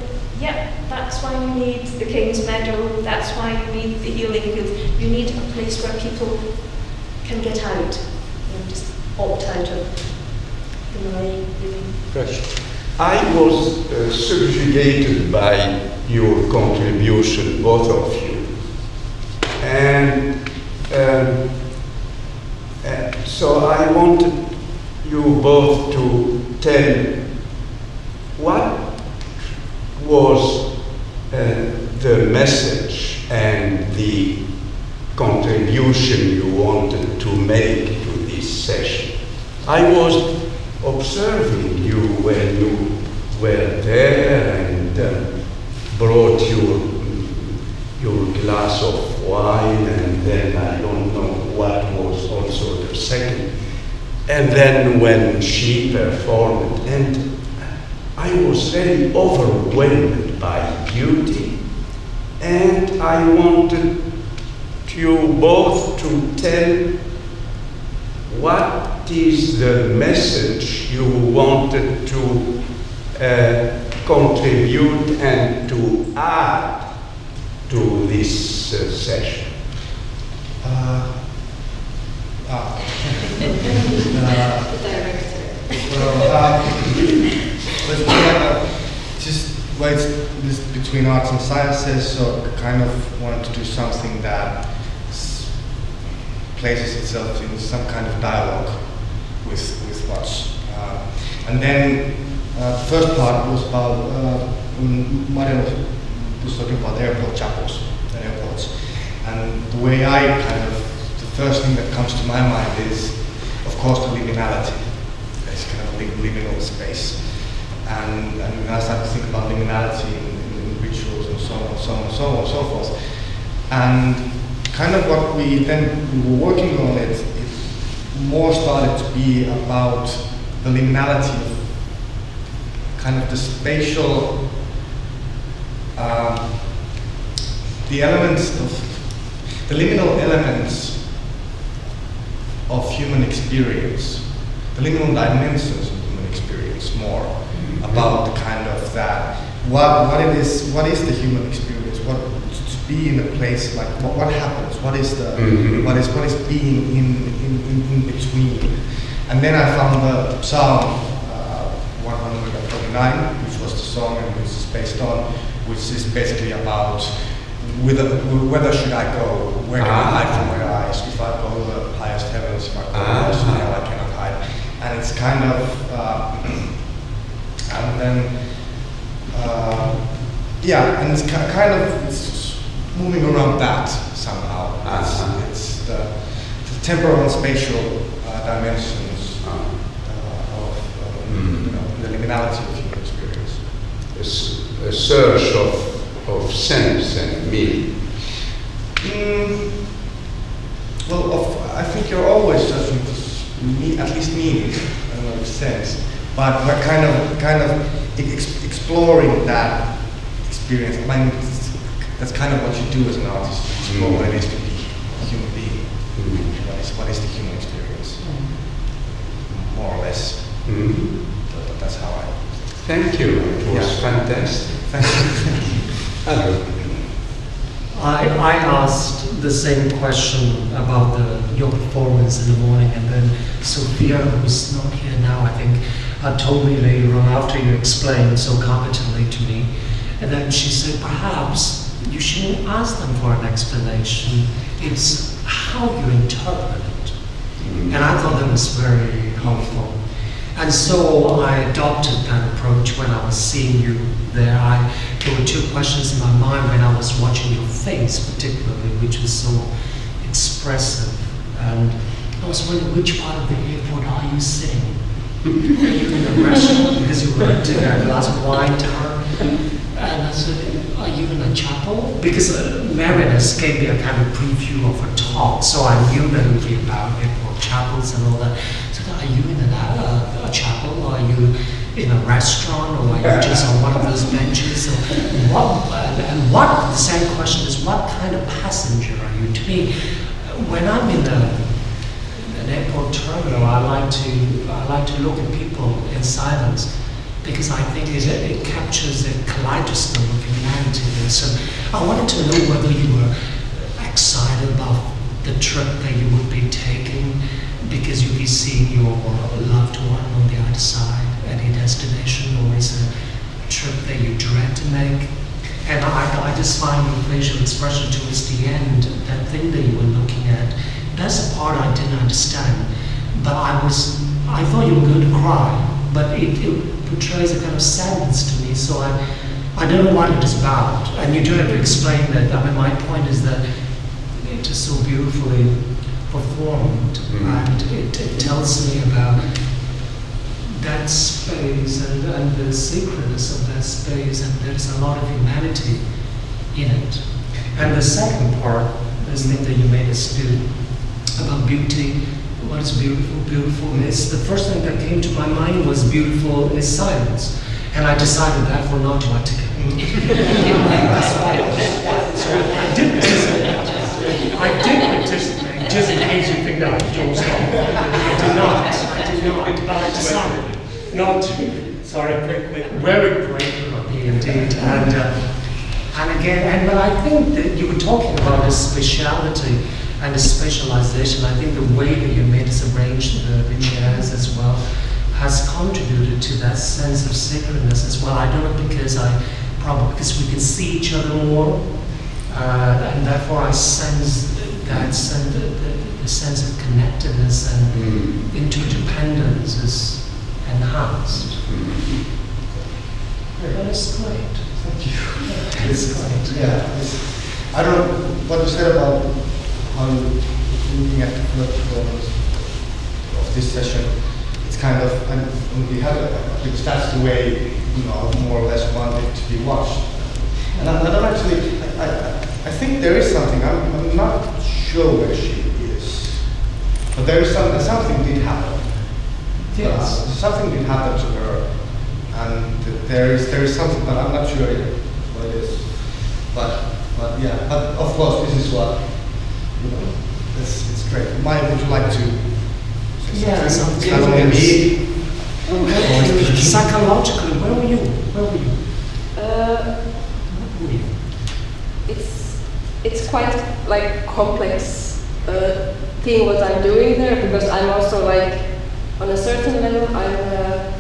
O: that's why you need the King's Meadow. That's why you need the healing field. You need a place where people can get out, just opt out of the Malay living.
P: I was subjugated by your contribution, both of you. And so I wanted you both to tell what was the message and the contribution you wanted to make to this session. I was observing you when you were there and brought your glass of wine, and then I don't know what was also the second. And then when she performed, and I was very overwhelmed by beauty, and I wanted you both to tell what is the message you wanted to contribute and to add to this session.
D: Just this between arts and sciences, so kind of wanted to do something that places itself in some kind of dialogue with what's. And then the first part was about when Marion was talking about airport chapels and airports. And the way the first thing that comes to my mind is, of course, the liminality. It's kind of a liminal space. And when I started to think about liminality in rituals and so on, so forth. And kind of what we were working on, it more started to be about the liminality of kind of the spatial, the elements of, the liminal elements of human experience, the liminal dimensions of human experience more, about the kind of that, what is the human experience, what to be in a place like, what happens, what is the, what is being in between. And then I found the Psalm 139, which was the song and which is based on, which is basically about whether should I go, where can I hide from my eyes, if I go to the highest heavens, if I go to the highest hell, I cannot hide. And it's kind of, and then, and it's kind of, it's moving around that somehow. It's the temporal and spatial dimensions of the liminality of human experience.
P: A search of sense and meaning.
D: Well, I think you're always searching for at least meaning, I don't know if sense, but we're kind of exploring that experience. I mean, that's kind of what you do as an artist, you explore what it is to be a human being. What is the human experience? More or less. That's how I...
P: Thank you. It was fantastic.
D: Thank you.
R: I asked the same question about your performance in the morning, and then Sophia, who's not here now, I think, told me later on after you explained so competently to me, and then she said, perhaps you shouldn't ask them for an explanation. It's how you interpret it. And I thought that was very helpful. And so I adopted that approach when I was seeing you there. There were two questions in my mind when I was watching your face, particularly, which was so expressive. And I was wondering, which part of the airport are you sitting? Are you in a restaurant because you were taking a glass of wine to her? And I said, are you in a chapel? Because Marion has gave me a kind of preview of her talk, so I knew that it would be about airport chapels and all that. So are you in a chapel? Or are you in a restaurant? Or are you just on one of those benches? The same question is, what kind of passenger are you? To me, when I'm in an airport terminal, I like to look at people in silence, because I think it captures a kaleidoscope of humanity there. So I wanted to know whether you were excited about the trip that you would be taking, because you'd be seeing your loved one on the other side, any destination, or is it a trip that you dread to make? And I just find your facial expression towards the end, that thing that you were looking at, that's the part I didn't understand. But I thought you were going to cry, but it portrays a kind of sadness to me, so I don't know what it is about. And you do have to explain that. I mean, my point is that it is so beautifully performed, and it tells me about that space and the sacredness of that space, and there's a lot of humanity in it. And the second part, this thing that you made us do about beauty, what is beautiful? Beautiful is, the first thing that came to my mind was beautiful is silence. And I decided therefore not to articulate. I did participate, just in case you think that I dozed off. I did not. But I decided not to. Sorry, very grateful indeed. And again, but I think that you were talking about this speciality and the specialization. I think the way that you made us arrange the chairs as well has contributed to that sense of sacredness as well. I don't know, because we can see each other more, and therefore I sense that the sense of connectedness and interdependence is enhanced. That is great. Thank you.
N: It's great. Yeah. I don't know what you said about how you're looking at the performance of this session. It's kind of, and we have it, because that's the way, more or less want it to be watched. And I don't actually, I think there is something, I'm not sure where she is, but there is something did happen.
R: Yes.
N: Something did happen to her, and there is something, but I'm not sure what it is. But yeah, but of course this is what, it's great. Maya, would you like to say something?
R: Yes. Psychologically, where were you?
C: It's quite like complex thing what I'm doing there, because I'm also like on a certain level I'm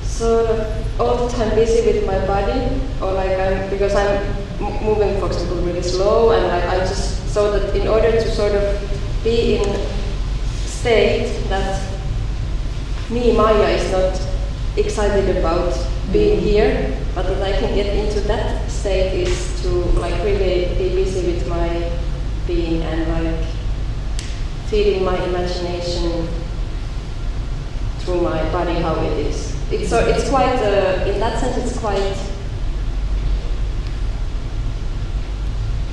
C: sort of all the time busy with my body, or like because I'm moving, for example, really slow, and I just, so that in order to sort of be in state that me, Maya, is not excited about being here, but that I can get into that state is to like really be busy with my being and like feeding my imagination through my body how it is. It's quite, in that sense, it's quite,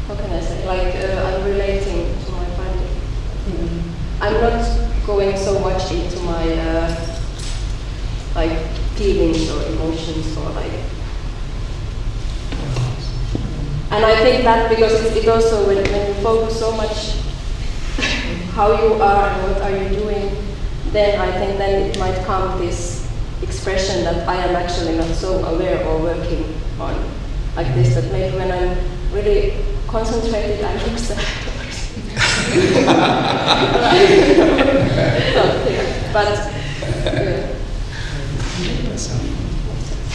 C: how can I say, like I'm relating to my body. I'm not going so much into my like feelings or emotions or like, and I think that because it also, when you focus so much how you are and what are you doing, then I think then it might come this expression that I am actually not so aware or working on
E: like this, that maybe when I'm really concentrated, I look sad. But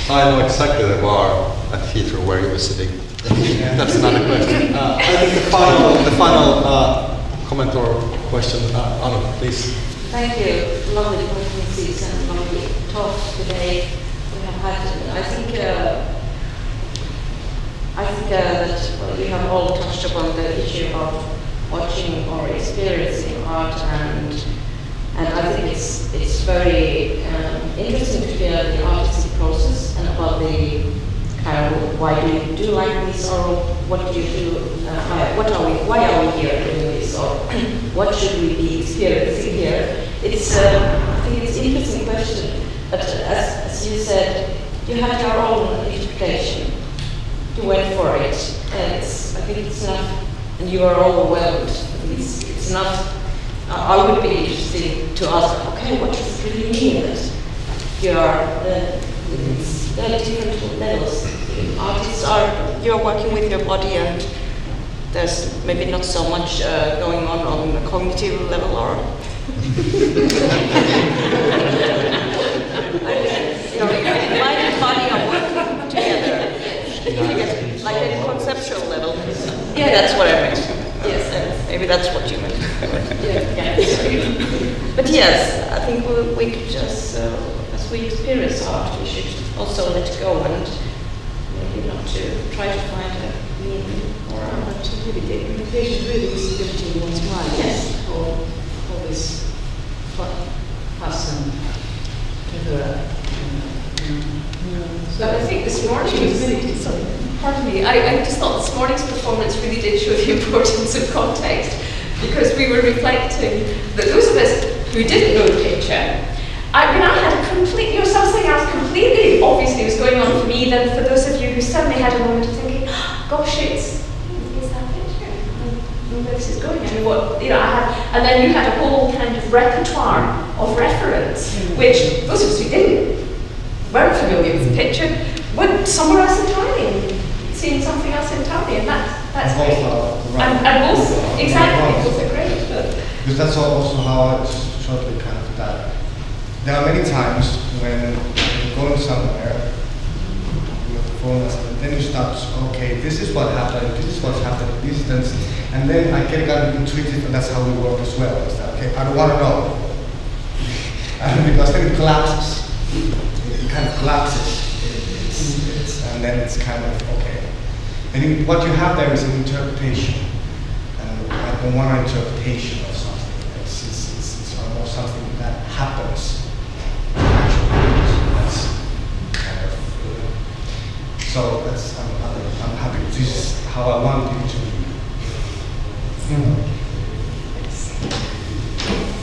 A: I know exactly the bar at Heathrow where you were sitting. That's another question. I think the final comment or question, Anu, please.
S: Thank you. Lovely conferences and lovely talks today we have had. I think that we have all touched upon the issue of watching or experiencing art, and I think it's very interesting to hear the artistic process and about the kind of why do you do like this, or what do you do, why are we here doing this, or what should we be experiencing here? It's I think it's an interesting question, but as you said, you had your own interpretation. You went for it, and I think it's not, and you are overwhelmed. It's not. I would be interested to ask, okay, what does it really mean that you are? There are different levels. Artists you're working with your body, and there's maybe not so much going on a cognitive level, or mind and body are working together. Like at a conceptual level. Yeah, that's what I meant. Yes, maybe that's what you meant. But yes, I think we could just, as we experience art, we should also let go and maybe not to try to find a meaning or not to really take
H: Patient really visibility in one's mind.
S: Yes.
H: All this fuss and
O: But I think this morning, pardon me, I just thought this morning's performance really did show the importance of context, because we were reflecting that those of us who didn't know the picture, I had a complete, something else completely obviously was going on for me than for those of you who suddenly had a moment of thinking, gosh, is that picture? I know where this is going. I mean, what, I had, and then you had a whole kind of repertoire of reference, which those of us who weren't familiar with the picture would somewhere else entirely, seeing something else entirely, and that's great. And both, exactly, both are great.
D: Because that's also how it's shortly kind of that. There are many times when you're going somewhere, you're performing, and then you start, okay, this is what happened, this is what's happened, this, and then I get kind of intuitive, and that's how we work as well. It's that, okay, I don't want to know. Because then it collapses. It kind of collapses. And then it's kind of, okay. And what you have there is an interpretation. I don't want an interpretation of something. It's almost something that happens. That's kind of, so that's, I'm happy. This is how I want it to be.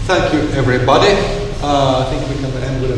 A: Thank you, everybody. I think we can end with a